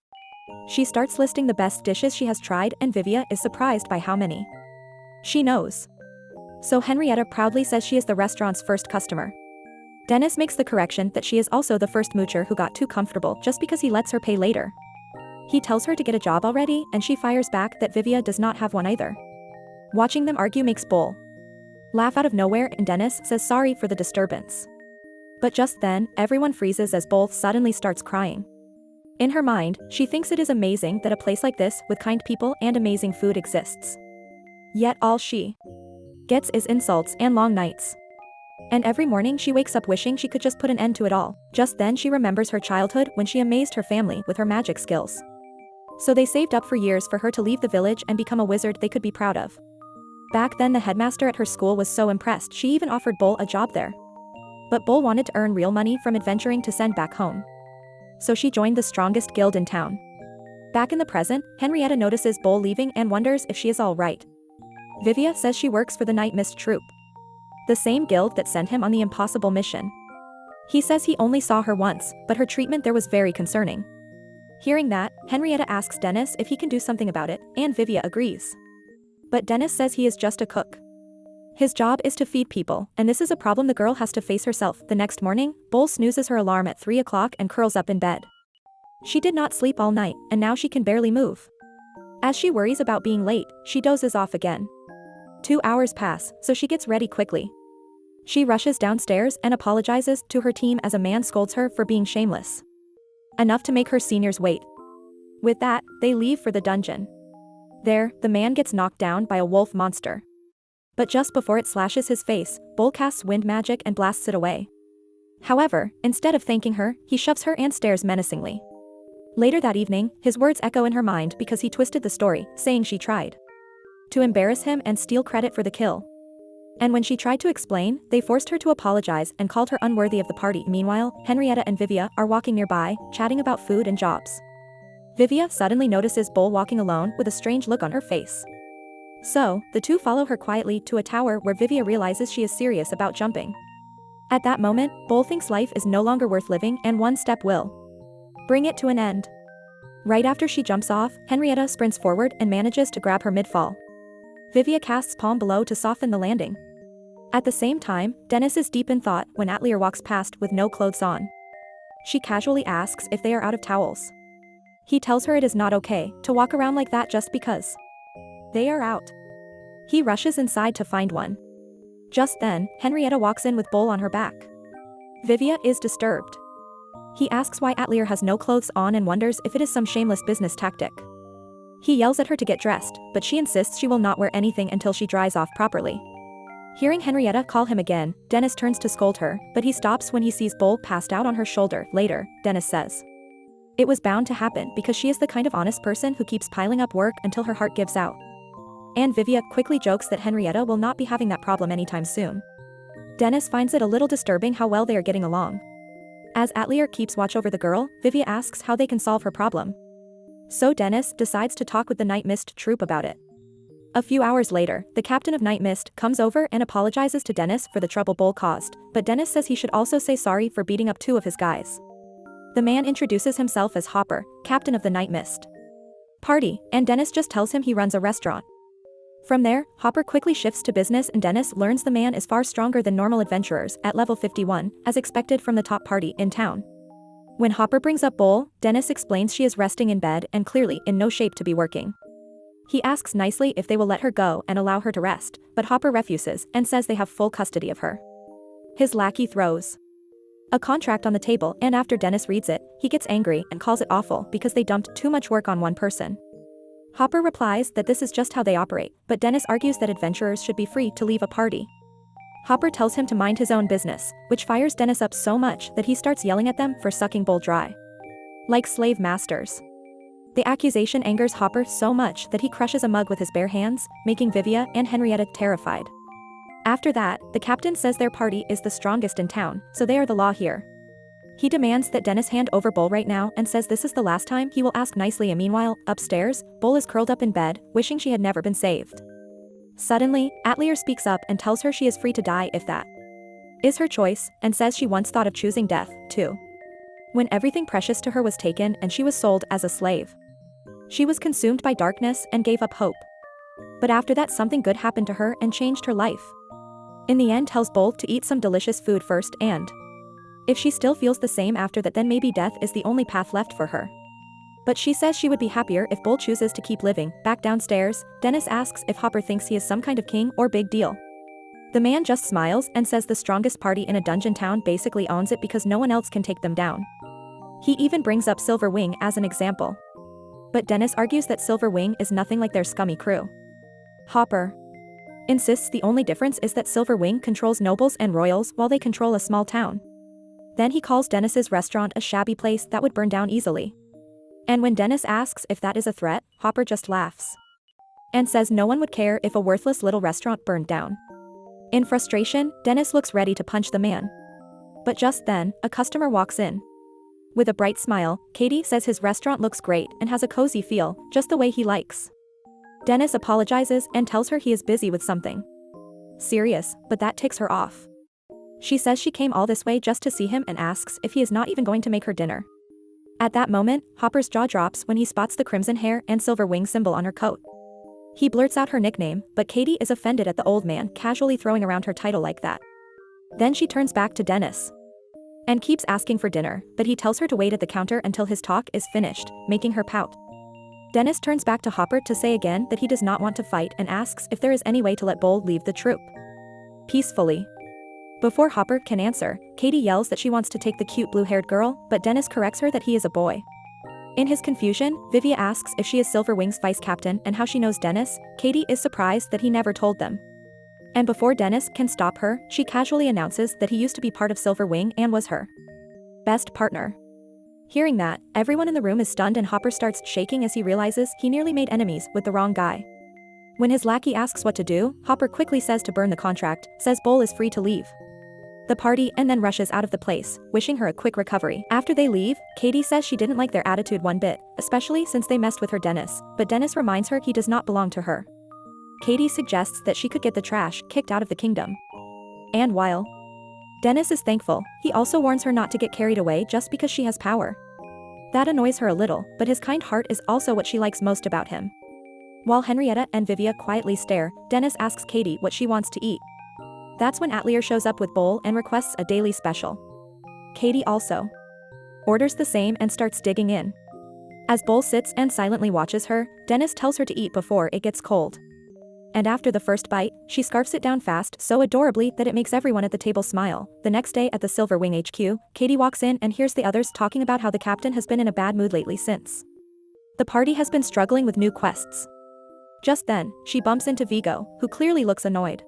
She starts listing the best dishes she has tried and Vivia is surprised by how many she knows. So Henrietta proudly says she is the restaurant's first customer. Dennis makes the correction that she is also the first moocher who got too comfortable just because he lets her pay later. He tells her to get a job already and she fires back that Vivia does not have one either. Watching them argue makes Bull laugh out of nowhere and Dennis says sorry for the disturbance. But just then, everyone freezes as Bull suddenly starts crying. In her mind, she thinks it is amazing that a place like this with kind people and amazing food exists. Yet all she gets is insults and long nights. And every morning she wakes up wishing she could just put an end to it all. Just then she remembers her childhood when she amazed her family with her magic skills. So they saved up for years for her to leave the village and become a wizard they could be proud of. Back then the headmaster at her school was so impressed she even offered Bull a job there. But Bull wanted to earn real money from adventuring to send back home. So she joined the strongest guild in town. Back in the present, Henrietta notices Bull leaving and wonders if she is all right. Vivia says she works for the Night Mist Troop, the same guild that sent him on the impossible mission. He says he only saw her once, but her treatment there was very concerning. Hearing that, Henrietta asks Dennis if he can do something about it, and Vivia agrees. But Dennis says he is just a cook. His job is to feed people, and this is a problem the girl has to face herself. The next morning, Bull snoozes her alarm at 3 o'clock and curls up in bed. She did not sleep all night, and now she can barely move. As she worries about being late, she dozes off again. 2 hours pass, so she gets ready quickly. She rushes downstairs and apologizes to her team as a man scolds her for being shameless. Enough to make her seniors wait. With that, they leave for the dungeon. There, the man gets knocked down by a wolf monster. But just before it slashes his face, Bull casts wind magic and blasts it away. However, instead of thanking her, he shoves her and stares menacingly. Later that evening, his words echo in her mind because he twisted the story, saying she tried to embarrass him and steal credit for the kill. And when she tried to explain, they forced her to apologize and called her unworthy of the party. Meanwhile, Henrietta and Vivia are walking nearby, chatting about food and jobs. Vivia suddenly notices Bull walking alone with a strange look on her face. So, the two follow her quietly to a tower where Vivia realizes she is serious about jumping. At that moment, Bull thinks life is no longer worth living and one step will bring it to an end. Right after she jumps off, Henrietta sprints forward and manages to grab her mid-fall. Vivia casts palm below to soften the landing. At the same time, Dennis is deep in thought when Atelier walks past with no clothes on. She casually asks if they are out of towels. He tells her it is not okay to walk around like that just because they are out. He rushes inside to find one. Just then, Henrietta walks in with Bull on her back. Vivia is disturbed. He asks why Atelier has no clothes on and wonders if it is some shameless business tactic. He yells at her to get dressed, but she insists she will not wear anything until she dries off properly. Hearing Henrietta call him again, Dennis turns to scold her, but he stops when he sees Bull passed out on her shoulder. Later, Dennis says it was bound to happen because she is the kind of honest person who keeps piling up work until her heart gives out. And Vivia quickly jokes that Henrietta will not be having that problem anytime soon. Dennis finds it a little disturbing how well they are getting along. As Atelier keeps watch over the girl, Vivia asks how they can solve her problem. So Dennis decides to talk with the Night Mist troupe about it. A few hours later, the captain of Night Mist comes over and apologizes to Dennis for the trouble Bull caused, but Dennis says he should also say sorry for beating up 2 of his guys. The man introduces himself as Hopper, captain of the Night Mist party, and Dennis just tells him he runs a restaurant. From there, Hopper quickly shifts to business and Dennis learns the man is far stronger than normal adventurers at level 51, as expected from the top party in town. When Hopper brings up Bull, Dennis explains she is resting in bed and clearly in no shape to be working. He asks nicely if they will let her go and allow her to rest, but Hopper refuses and says they have full custody of her. His lackey throws a contract on the table and after Dennis reads it, he gets angry and calls it awful because they dumped too much work on one person. Hopper replies that this is just how they operate, but Dennis argues that adventurers should be free to leave a party. Hopper tells him to mind his own business, which fires Dennis up so much that he starts yelling at them for sucking Bull dry. Like slave masters. The accusation angers Hopper so much that he crushes a mug with his bare hands, making Vivia and Henrietta terrified. After that, the captain says their party is the strongest in town, so they are the law here. He demands that Dennis hand over Bull right now and says this is the last time he will ask nicely. And meanwhile, upstairs, Bull is curled up in bed, wishing she had never been saved. Suddenly, Atelier speaks up and tells her she is free to die if that is her choice, and says she once thought of choosing death, too. When everything precious to her was taken and she was sold as a slave. She was consumed by darkness and gave up hope. But after that something good happened to her and changed her life. In the end tells Bull to eat some delicious food first and if she still feels the same after that then maybe death is the only path left for her. But she says she would be happier if Bull chooses to keep living. Back downstairs, Dennis asks if Hopper thinks he is some kind of king or big deal. The man just smiles and says the strongest party in a dungeon town basically owns it because no one else can take them down. He even brings up Silver Wing as an example. But Dennis argues that Silver Wing is nothing like their scummy crew. Hopper insists the only difference is that Silver Wing controls nobles and royals while they control a small town. Then he calls Dennis's restaurant a shabby place that would burn down easily. And when Dennis asks if that is a threat, Hopper just laughs. And says no one would care if a worthless little restaurant burned down. In frustration, Dennis looks ready to punch the man. But just then, a customer walks in. With a bright smile, Katie says his restaurant looks great and has a cozy feel, just the way he likes. Dennis apologizes and tells her he is busy with something serious, but that ticks her off. She says she came all this way just to see him and asks if he is not even going to make her dinner. At that moment, Hopper's jaw drops when he spots the crimson hair and silver wing symbol on her coat. He blurts out her nickname, but Katie is offended at the old man casually throwing around her title like that. Then she turns back to Dennis and keeps asking for dinner, but he tells her to wait at the counter until his talk is finished, making her pout. Dennis turns back to Hopper to say again that he does not want to fight and asks if there is any way to let Bull leave the troop peacefully. Before Hopper can answer, Katie yells that she wants to take the cute blue-haired girl, but Dennis corrects her that he is a boy. In his confusion, Vivia asks if she is Silverwing's vice captain and how she knows Dennis. Katie is surprised that he never told them. And before Dennis can stop her, she casually announces that he used to be part of Silverwing and was her best partner. Hearing that, everyone in the room is stunned and Hopper starts shaking as he realizes he nearly made enemies with the wrong guy. When his lackey asks what to do, Hopper quickly says to burn the contract, says Bull is free to leave the party, and then rushes out of the place, wishing her a quick recovery. After they leave, Katie says she didn't like their attitude one bit, especially since they messed with her Dennis, but Dennis reminds her he does not belong to her. Katie suggests that she could get the trash kicked out of the kingdom. And while Dennis is thankful, he also warns her not to get carried away just because she has power. That annoys her a little, but his kind heart is also what she likes most about him. While Henrietta and Vivia quietly stare, Dennis asks Katie what she wants to eat. That's when Atelier shows up with Bull and requests a daily special. Katie also orders the same and starts digging in. As Bull sits and silently watches her, Dennis tells her to eat before it gets cold. And after the first bite, she scarfs it down fast so adorably that it makes everyone at the table smile. The next day at the Silverwing HQ, Katie walks in and hears the others talking about how the captain has been in a bad mood lately since the party has been struggling with new quests. Just then, she bumps into Vigo, who clearly looks annoyed.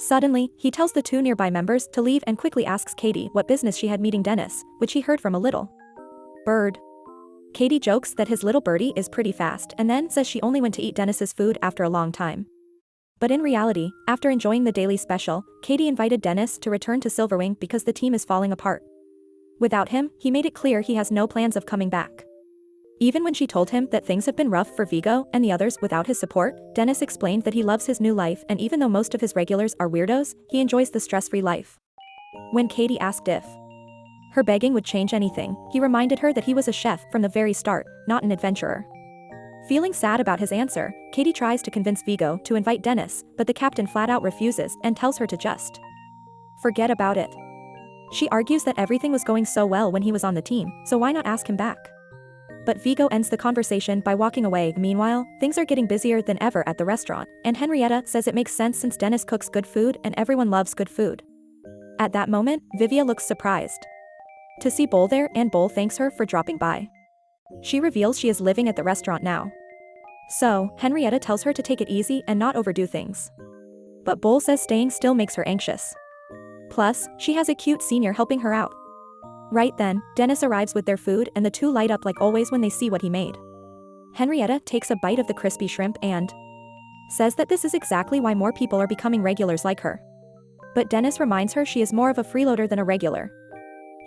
Suddenly, he tells the two nearby members to leave and quickly asks Katie what business she had meeting Dennis, which he heard from a little bird. Katie jokes that his little birdie is pretty fast and then says she only went to eat Dennis's food after a long time. But in reality, after enjoying the daily special, Katie invited Dennis to return to Silverwing because the team is falling apart. Without him, he made it clear he has no plans of coming back. Even when she told him that things have been rough for Vigo and the others without his support, Dennis explained that he loves his new life and even though most of his regulars are weirdos, he enjoys the stress-free life. When Katie asked if her begging would change anything, he reminded her that he was a chef from the very start, not an adventurer. Feeling sad about his answer, Katie tries to convince Vigo to invite Dennis, but the captain flat out refuses and tells her to just forget about it. She argues that everything was going so well when he was on the team, so why not ask him back? But Vigo ends the conversation by walking away. Meanwhile, things are getting busier than ever at the restaurant, and Henrietta says it makes sense since Dennis cooks good food and everyone loves good food. At that moment, Vivia looks surprised to see Bull there and Bull thanks her for dropping by. She reveals she is living at the restaurant now. So, Henrietta tells her to take it easy and not overdo things. But Bull says staying still makes her anxious. Plus, she has a cute senior helping her out. Right then, Dennis arrives with their food and the two light up like always when they see what he made. Henrietta takes a bite of the crispy shrimp and says that this is exactly why more people are becoming regulars like her. But Dennis reminds her she is more of a freeloader than a regular.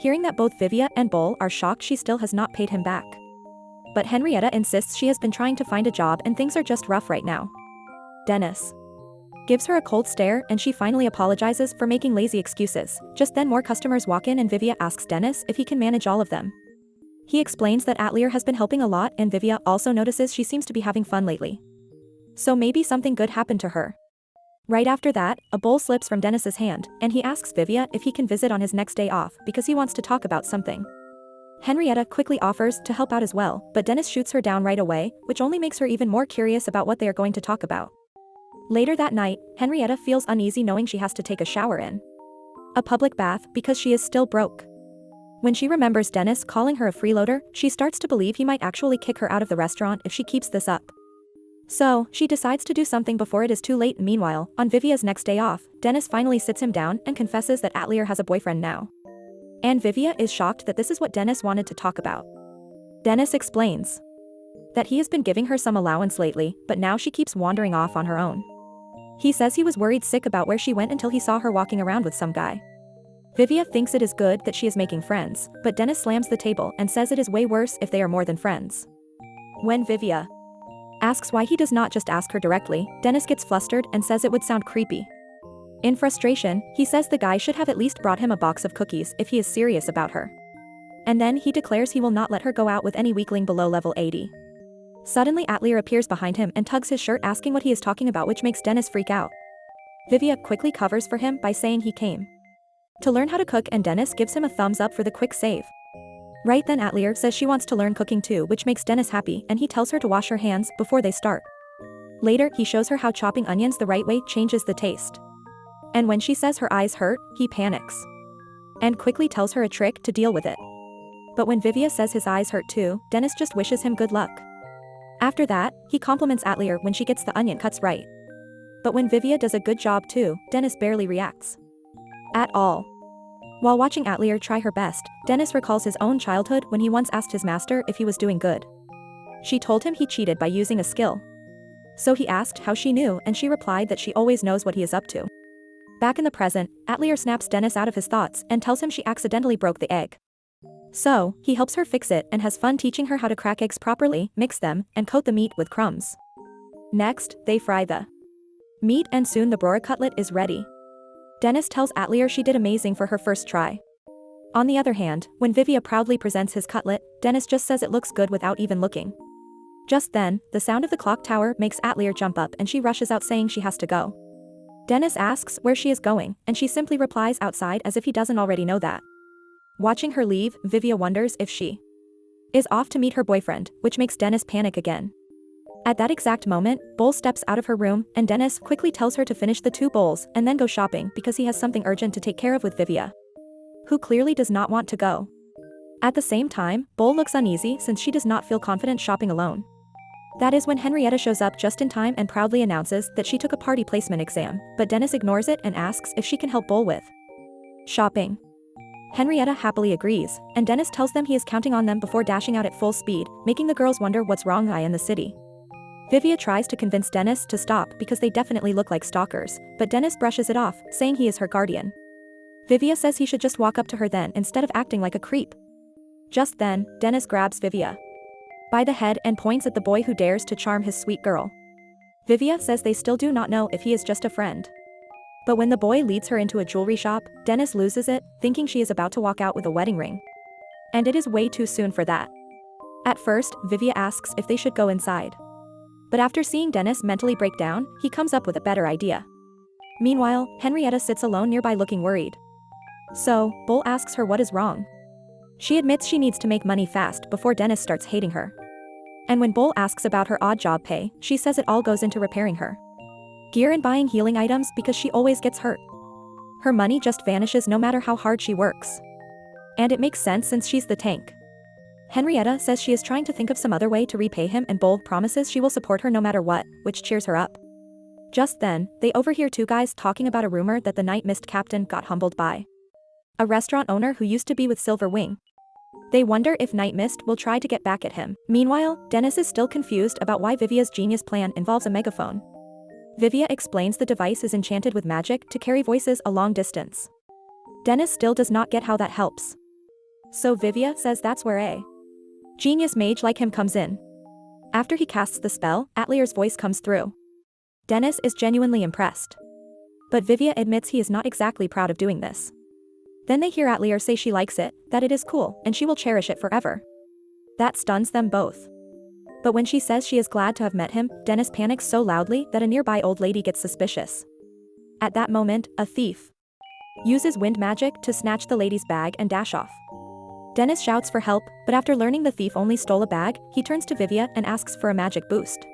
Hearing that both Vivia and Bull are shocked she still has not paid him back. But Henrietta insists she has been trying to find a job and things are just rough right now. Dennis gives her a cold stare and she finally apologizes for making lazy excuses. Just then more customers walk in and Vivia asks Dennis if he can manage all of them. He explains that Atelier has been helping a lot and Vivia also notices she seems to be having fun lately. So maybe something good happened to her. Right after that, a bowl slips from Dennis's hand, and he asks Vivia if he can visit on his next day off because he wants to talk about something. Henrietta quickly offers to help out as well, but Dennis shoots her down right away, which only makes her even more curious about what they are going to talk about. Later that night, Henrietta feels uneasy knowing she has to take a shower in a public bath because she is still broke. When she remembers Dennis calling her a freeloader, she starts to believe he might actually kick her out of the restaurant if she keeps this up. So, she decides to do something before it is too late. Meanwhile, on Vivia's next day off, Dennis finally sits him down and confesses that Atelier has a boyfriend now. And Vivia is shocked that this is what Dennis wanted to talk about. Dennis explains that he has been giving her some allowance lately, but now she keeps wandering off on her own. He says he was worried sick about where she went until he saw her walking around with some guy. Vivia thinks it is good that she is making friends, but Dennis slams the table and says it is way worse if they are more than friends. When Vivia asks why he does not just ask her directly, Dennis gets flustered and says it would sound creepy. In frustration, he says the guy should have at least brought him a box of cookies if he is serious about her. And then he declares he will not let her go out with any weakling below level 80. Suddenly Atelier appears behind him and tugs his shirt asking what he is talking about, which makes Dennis freak out. Vivia quickly covers for him by saying he came to learn how to cook, and Dennis gives him a thumbs up for the quick save. Right then Atelier says she wants to learn cooking too, which makes Dennis happy, and he tells her to wash her hands before they start. Later he shows her how chopping onions the right way changes the taste. And when she says her eyes hurt, he panics and quickly tells her a trick to deal with it. But when Vivia says his eyes hurt too, Dennis just wishes him good luck. After that, he compliments Atelier when she gets the onion cuts right. But when Vivia does a good job too, Dennis barely reacts at all. While watching Atelier try her best, Dennis recalls his own childhood when he once asked his master if he was doing good. She told him he cheated by using a skill. So he asked how she knew, and she replied that she always knows what he is up to. Back in the present, Atelier snaps Dennis out of his thoughts and tells him she accidentally broke the egg. So, he helps her fix it and has fun teaching her how to crack eggs properly, mix them, and coat the meat with crumbs. Next, they fry the meat and soon the broil cutlet is ready. Dennis tells Atelier she did amazing for her first try. On the other hand, when Vivia proudly presents his cutlet, Dennis just says it looks good without even looking. Just then, the sound of the clock tower makes Atelier jump up and she rushes out saying she has to go. Dennis asks where she is going, and she simply replies outside as if he doesn't already know that. Watching her leave, Vivia wonders if she is off to meet her boyfriend, which makes Dennis panic again. At that exact moment, Bowl steps out of her room, and Dennis quickly tells her to finish the 2 bowls and then go shopping because he has something urgent to take care of with Vivia, who clearly does not want to go. At the same time, Bowl looks uneasy since she does not feel confident shopping alone. That is when Henrietta shows up just in time and proudly announces that she took a party placement exam, but Dennis ignores it and asks if she can help Bowl with shopping. Henrietta happily agrees, and Dennis tells them he is counting on them before dashing out at full speed, making the girls wonder what's wrong in the city. Vivia tries to convince Dennis to stop because they definitely look like stalkers, but Dennis brushes it off, saying he is her guardian. Vivia says he should just walk up to her then instead of acting like a creep. Just then, Dennis grabs Vivia by the head and points at the boy who dares to charm his sweet girl. Vivia says they still do not know if he is just a friend. But when the boy leads her into a jewelry shop, Dennis loses it, thinking she is about to walk out with a wedding ring. And it is way too soon for that. At first, Vivia asks if they should go inside. But after seeing Dennis mentally break down, he comes up with a better idea. Meanwhile, Henrietta sits alone nearby looking worried. So, Bowl asks her what is wrong. She admits she needs to make money fast before Dennis starts hating her. And when Bowl asks about her odd job pay, she says it all goes into repairing her gear and buying healing items because she always gets hurt. Her money just vanishes no matter how hard she works. And it makes sense since she's the tank. Henrietta says she is trying to think of some other way to repay him, and Bowl promises she will support her no matter what, which cheers her up. Just then, they overhear 2 guys talking about a rumor that the Night Mist captain got humbled by a restaurant owner who used to be with Silver Wing. They wonder if Night Mist will try to get back at him. Meanwhile, Dennis is still confused about why Vivia's genius plan involves a megaphone. Vivia explains the device is enchanted with magic to carry voices a long distance. Dennis still does not get how that helps. So Vivia says that's where a genius mage like him comes in. After he casts the spell, Atlier's voice comes through. Dennis is genuinely impressed. But Vivia admits he is not exactly proud of doing this. Then they hear Atelier say she likes it, that it is cool, and she will cherish it forever. That stuns them both. But when she says she is glad to have met him, Dennis panics so loudly that a nearby old lady gets suspicious. At that moment, a thief uses wind magic to snatch the lady's bag and dash off. Dennis shouts for help, but after learning the thief only stole a bag, he turns to Vivia and asks for a magic boost.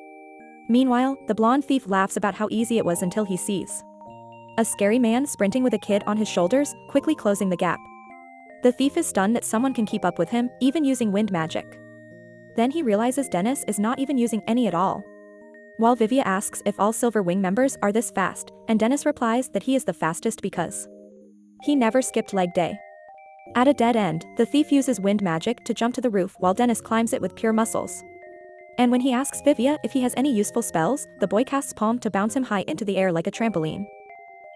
Meanwhile, the blonde thief laughs about how easy it was until he sees a scary man sprinting with a kid on his shoulders, quickly closing the gap. The thief is stunned that someone can keep up with him, even using wind magic. Then he realizes Dennis is not even using any at all. While Vivia asks if all Silver Wing members are this fast, and Dennis replies that he is the fastest because he never skipped leg day. At a dead end, the thief uses wind magic to jump to the roof while Dennis climbs it with pure muscles. And when he asks Vivia if he has any useful spells, the boy casts Palm to bounce him high into the air like a trampoline.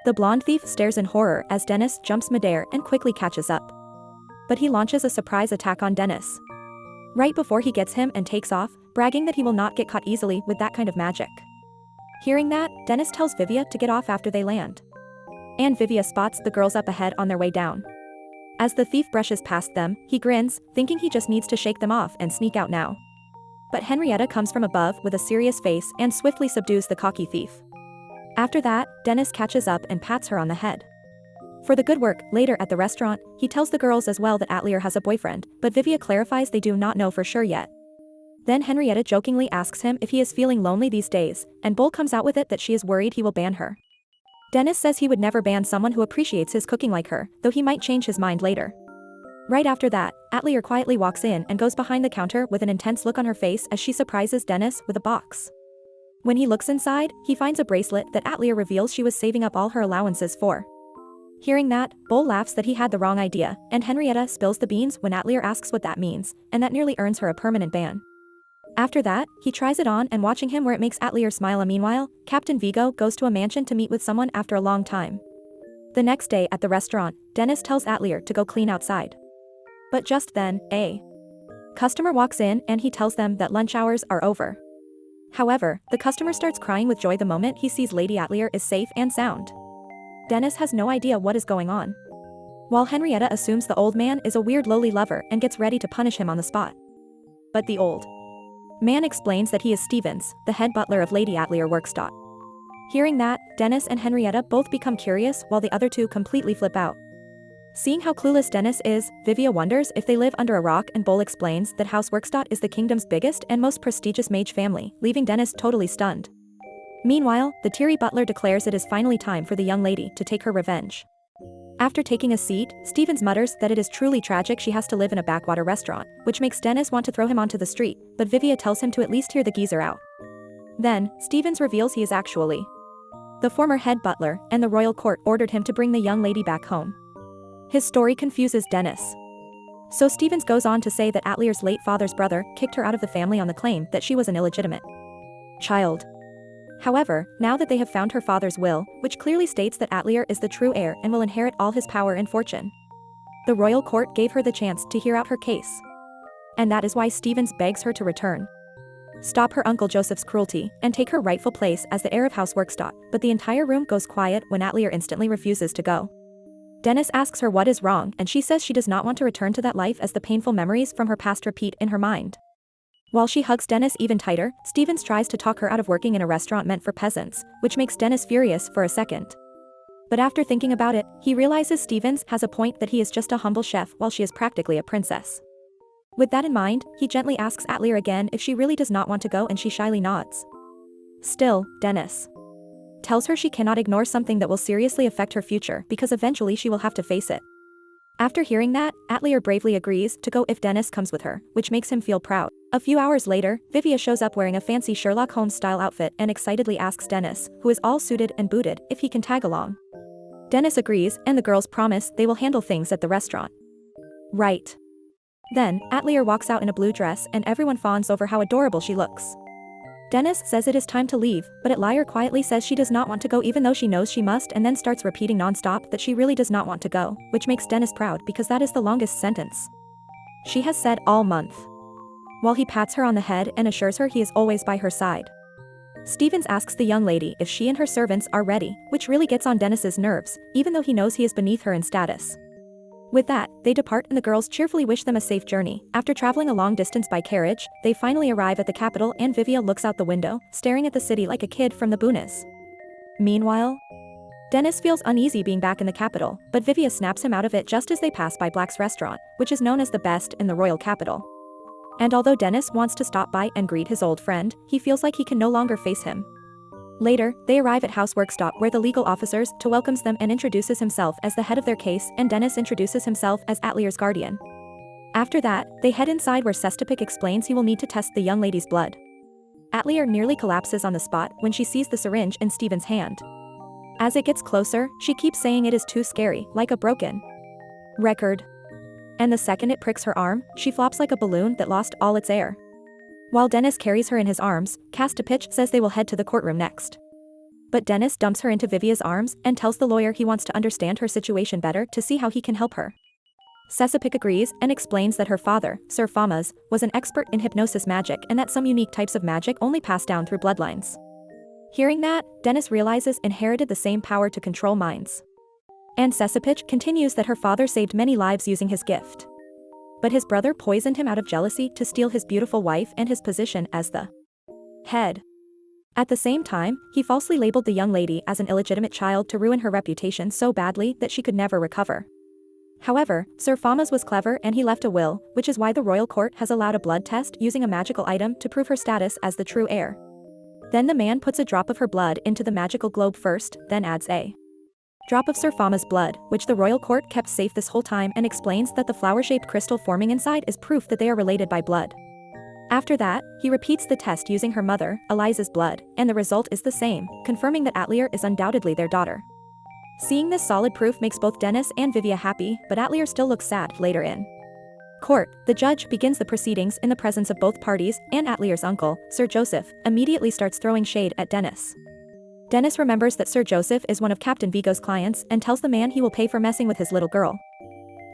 The blonde thief stares in horror as Dennis jumps midair and quickly catches up. But he launches a surprise attack on Dennis right before he gets him and takes off, bragging that he will not get caught easily with that kind of magic. Hearing that, Dennis tells Vivia to get off after they land. And Vivia spots the girls up ahead on their way down. As the thief brushes past them, he grins, thinking he just needs to shake them off and sneak out now. But Henrietta comes from above with a serious face and swiftly subdues the cocky thief. After that, Dennis catches up and pats her on the head. For the good work. Later at the restaurant, he tells the girls as well that Atelier has a boyfriend, but Vivia clarifies they do not know for sure yet. Then Henrietta jokingly asks him if he is feeling lonely these days, and Bull comes out with it that she is worried he will ban her. Dennis says he would never ban someone who appreciates his cooking like her, though he might change his mind later. Right after that, Atelier quietly walks in and goes behind the counter with an intense look on her face as she surprises Dennis with a box. When he looks inside, he finds a bracelet that Atelier reveals she was saving up all her allowances for. Hearing that, Bull laughs that he had the wrong idea, and Henrietta spills the beans when Atelier asks what that means, and that nearly earns her a permanent ban. After that, he tries it on and watching him where it makes Atelier smile. Meanwhile, Captain Vigo goes to a mansion to meet with someone after a long time. The next day at the restaurant, Dennis tells Atelier to go clean outside. But just then, a customer walks in and he tells them that lunch hours are over. However, the customer starts crying with joy the moment he sees Lady Atelier is safe and sound. Dennis has no idea what is going on, while Henrietta assumes the old man is a weird lowly lover and gets ready to punish him on the spot. But the old man explains that he is Stevens, the head butler of Lady Atelier works. Hearing that, Dennis and Henrietta both become curious while the other two completely flip out. Seeing how clueless Dennis is, Vivia wonders if they live under a rock, and Bull explains that House Workstot is the kingdom's biggest and most prestigious mage family, leaving Dennis totally stunned. Meanwhile, the teary butler declares it is finally time for the young lady to take her revenge. After taking a seat, Stevens mutters that it is truly tragic she has to live in a backwater restaurant, which makes Dennis want to throw him onto the street, but Vivia tells him to at least hear the geezer out. Then, Stevens reveals he is actually the former head butler, and the royal court ordered him to bring the young lady back home. His story confuses Dennis. So Stevens goes on to say that Atlier's late father's brother kicked her out of the family on the claim that she was an illegitimate child. However, now that they have found her father's will, which clearly states that Atelier is the true heir and will inherit all his power and fortune, the royal court gave her the chance to hear out her case. And that is why Stevens begs her to return, stop her Uncle Joseph's cruelty, and take her rightful place as the heir of House Workstot, but the entire room goes quiet when Atelier instantly refuses to go. Dennis asks her what is wrong, and she says she does not want to return to that life as the painful memories from her past repeat in her mind. While she hugs Dennis even tighter, Stevens tries to talk her out of working in a restaurant meant for peasants, which makes Dennis furious for a second. But after thinking about it, he realizes Stevens has a point that he is just a humble chef while she is practically a princess. With that in mind, he gently asks Atelier again if she really does not want to go, and she shyly nods. Still, Dennis tells her she cannot ignore something that will seriously affect her future because eventually she will have to face it. After hearing that, Atelier bravely agrees to go if Dennis comes with her, which makes him feel proud. A few hours later, Vivia shows up wearing a fancy Sherlock Holmes-style outfit and excitedly asks Dennis, who is all suited and booted, if he can tag along. Dennis agrees, and the girls promise they will handle things at the restaurant. Right. Then, Atelier walks out in a blue dress and everyone fawns over how adorable she looks. Dennis says it is time to leave, but Atelier quietly says she does not want to go even though she knows she must, and then starts repeating non-stop that she really does not want to go, which makes Dennis proud because that is the longest sentence she has said all month. While he pats her on the head and assures her he is always by her side. Stevens asks the young lady if she and her servants are ready, which really gets on Dennis's nerves, even though he knows he is beneath her in status. With that, they depart and the girls cheerfully wish them a safe journey. After traveling a long distance by carriage, they finally arrive at the capital and Vivia looks out the window, staring at the city like a kid from the boonies. Meanwhile, Dennis feels uneasy being back in the capital, but Vivia snaps him out of it just as they pass by Black's restaurant, which is known as the best in the royal capital. And although Dennis wants to stop by and greet his old friend, he feels like he can no longer face him. Later, they arrive at House Workstot where the legal officers welcomes them and introduces himself as the head of their case, and Dennis introduces himself as Atlier's guardian. After that, they head inside where Sestapik explains he will need to test the young lady's blood. Atelier nearly collapses on the spot when she sees the syringe in Stevens' hand. As it gets closer, she keeps saying it is too scary, like a broken record. And the second it pricks her arm, she flops like a balloon that lost all its air. While Dennis carries her in his arms, Castapitch says they will head to the courtroom next. But Dennis dumps her into Vivia's arms and tells the lawyer he wants to understand her situation better to see how he can help her. Sesapik agrees and explains that her father, Sir Famas, was an expert in hypnosis magic and that some unique types of magic only pass down through bloodlines. Hearing that, Dennis realizes inherited the same power to control minds. And Sesapich continues that her father saved many lives using his gift. But his brother poisoned him out of jealousy to steal his beautiful wife and his position as the head. At the same time, he falsely labeled the young lady as an illegitimate child to ruin her reputation so badly that she could never recover. However, Sir Famas was clever and he left a will, which is why the royal court has allowed a blood test using a magical item to prove her status as the true heir. Then the man puts a drop of her blood into the magical globe first, then adds a drop of Sir Famas' blood, which the royal court kept safe this whole time, and explains that the flower-shaped crystal forming inside is proof that they are related by blood. After that, he repeats the test using her mother, Eliza's blood, and the result is the same, confirming that Atelier is undoubtedly their daughter. Seeing this solid proof makes both Dennis and Vivia happy, but Atelier still looks sad later in court. The judge begins the proceedings in the presence of both parties, and Atelier's uncle, Sir Joseph, immediately starts throwing shade at Dennis. Dennis remembers that Sir Joseph is one of Captain Vigo's clients and tells the man he will pay for messing with his little girl.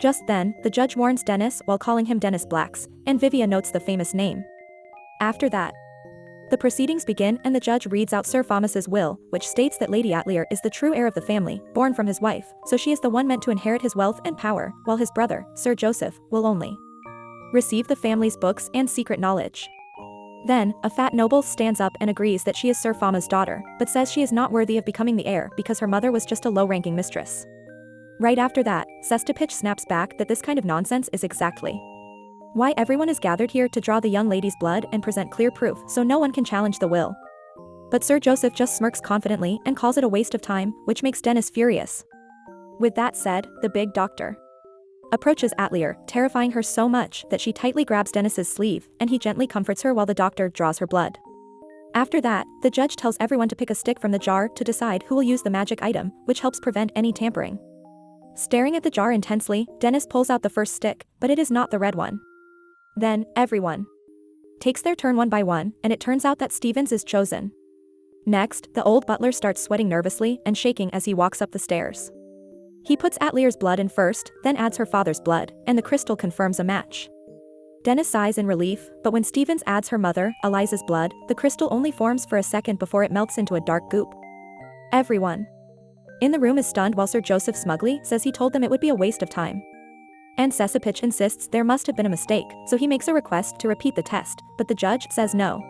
Just then, the judge warns Dennis while calling him Dennis Blacks, and Vivia notes the famous name. After that, the proceedings begin and the judge reads out Sir Famas's will, which states that Lady Atelier is the true heir of the family, born from his wife, so she is the one meant to inherit his wealth and power, while his brother, Sir Joseph, will only receive the family's books and secret knowledge. Then, a fat noble stands up and agrees that she is Sir Famas' daughter, but says she is not worthy of becoming the heir because her mother was just a low-ranking mistress. Right after that, Sestapich snaps back that this kind of nonsense is exactly why everyone is gathered here to draw the young lady's blood and present clear proof so no one can challenge the will. But Sir Joseph just smirks confidently and calls it a waste of time, which makes Dennis furious. With that said, the big doctor approaches Atelier, terrifying her so much that she tightly grabs Dennis's sleeve, and he gently comforts her while the doctor draws her blood. After that, the judge tells everyone to pick a stick from the jar to decide who will use the magic item, which helps prevent any tampering. Staring at the jar intensely, Dennis pulls out the first stick, but it is not the red one. Then, everyone takes their turn one by one, and it turns out that Stevens is chosen. Next, the old butler starts sweating nervously and shaking as he walks up the stairs. He puts Atelier's blood in first, then adds her father's blood, and the crystal confirms a match. Dennis sighs in relief, but when Stevens adds her mother, Eliza's blood, the crystal only forms for a second before it melts into a dark goop. Everyone in the room is stunned while Sir Joseph smugly says he told them it would be a waste of time. And Sesapich insists there must have been a mistake, so he makes a request to repeat the test, but the judge says no.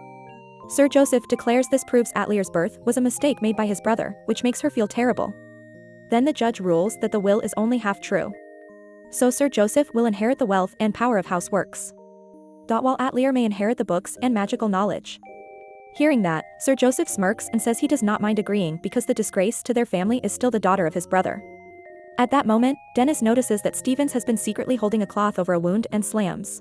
Sir Joseph declares this proves Atelier's birth was a mistake made by his brother, which makes her feel terrible. Then the judge rules that the will is only half true. So Sir Joseph will inherit the wealth and power of House Works, while Atelier may inherit the books and magical knowledge. Hearing that, Sir Joseph smirks and says he does not mind agreeing because the disgrace to their family is still the daughter of his brother. At that moment, Dennis notices that Stevens has been secretly holding a cloth over a wound and slams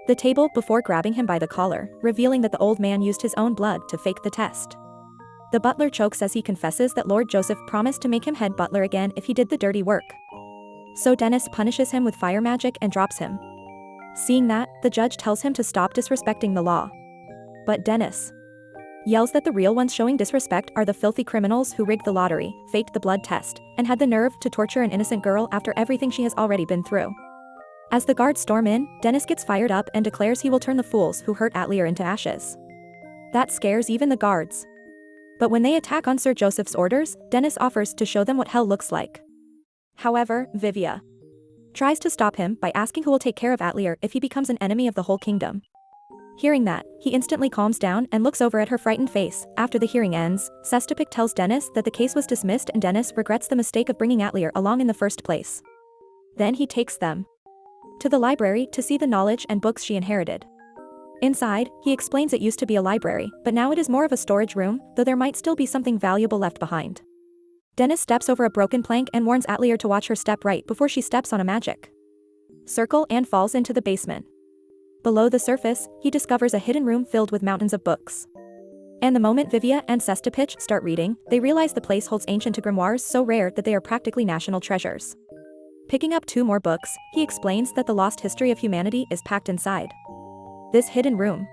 the table before grabbing him by the collar, revealing that the old man used his own blood to fake the test. The butler chokes as he confesses that Lord Joseph promised to make him head butler again if he did the dirty work. So Dennis punishes him with fire magic and drops him. Seeing that, the judge tells him to stop disrespecting the law. But Dennis yells that the real ones showing disrespect are the filthy criminals who rigged the lottery, faked the blood test, and had the nerve to torture an innocent girl after everything she has already been through. As the guards storm in, Dennis gets fired up and declares he will turn the fools who hurt Atelier into ashes. That scares even the guards. But when they attack on Sir Joseph's orders, Dennis offers to show them what hell looks like. However, Vivia tries to stop him by asking who will take care of Atelier if he becomes an enemy of the whole kingdom. Hearing that, he instantly calms down and looks over at her frightened face. After the hearing ends, Sestapich tells Dennis that the case was dismissed and Dennis regrets the mistake of bringing Atelier along in the first place. Then he takes them to the library to see the knowledge and books she inherited. Inside, he explains it used to be a library, but now it is more of a storage room, though there might still be something valuable left behind. Dennis steps over a broken plank and warns Atelier to watch her step right before she steps on a magic circle and falls into the basement. Below the surface, he discovers a hidden room filled with mountains of books. And the moment Vivia and Sestapich start reading, they realize the place holds ancient grimoires so rare that they are practically national treasures. Picking up 2 more books, he explains that the lost history of humanity is packed inside this hidden room.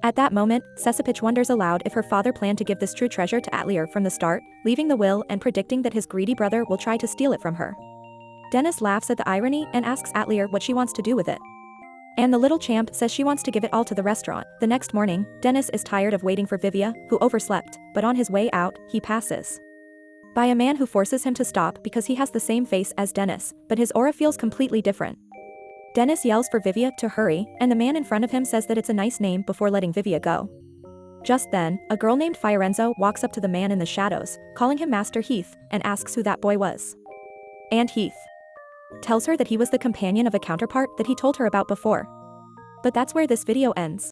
At that moment, Sesapich wonders aloud if her father planned to give this true treasure to Atelier from the start, leaving the will and predicting that his greedy brother will try to steal it from her. Dennis laughs at the irony and asks Atelier what she wants to do with it. And the little champ says she wants to give it all to the restaurant. The next morning, Dennis is tired of waiting for Vivia, who overslept, but on his way out, he passes by a man who forces him to stop because he has the same face as Dennis, but his aura feels completely different. Dennis yells for Vivia to hurry, and the man in front of him says that it's a nice name before letting Vivia go. Just then, a girl named Fiorenzo walks up to the man in the shadows, calling him Master Heath, and asks who that boy was. And Heath tells her that he was the companion of a counterpart that he told her about before. But that's where this video ends.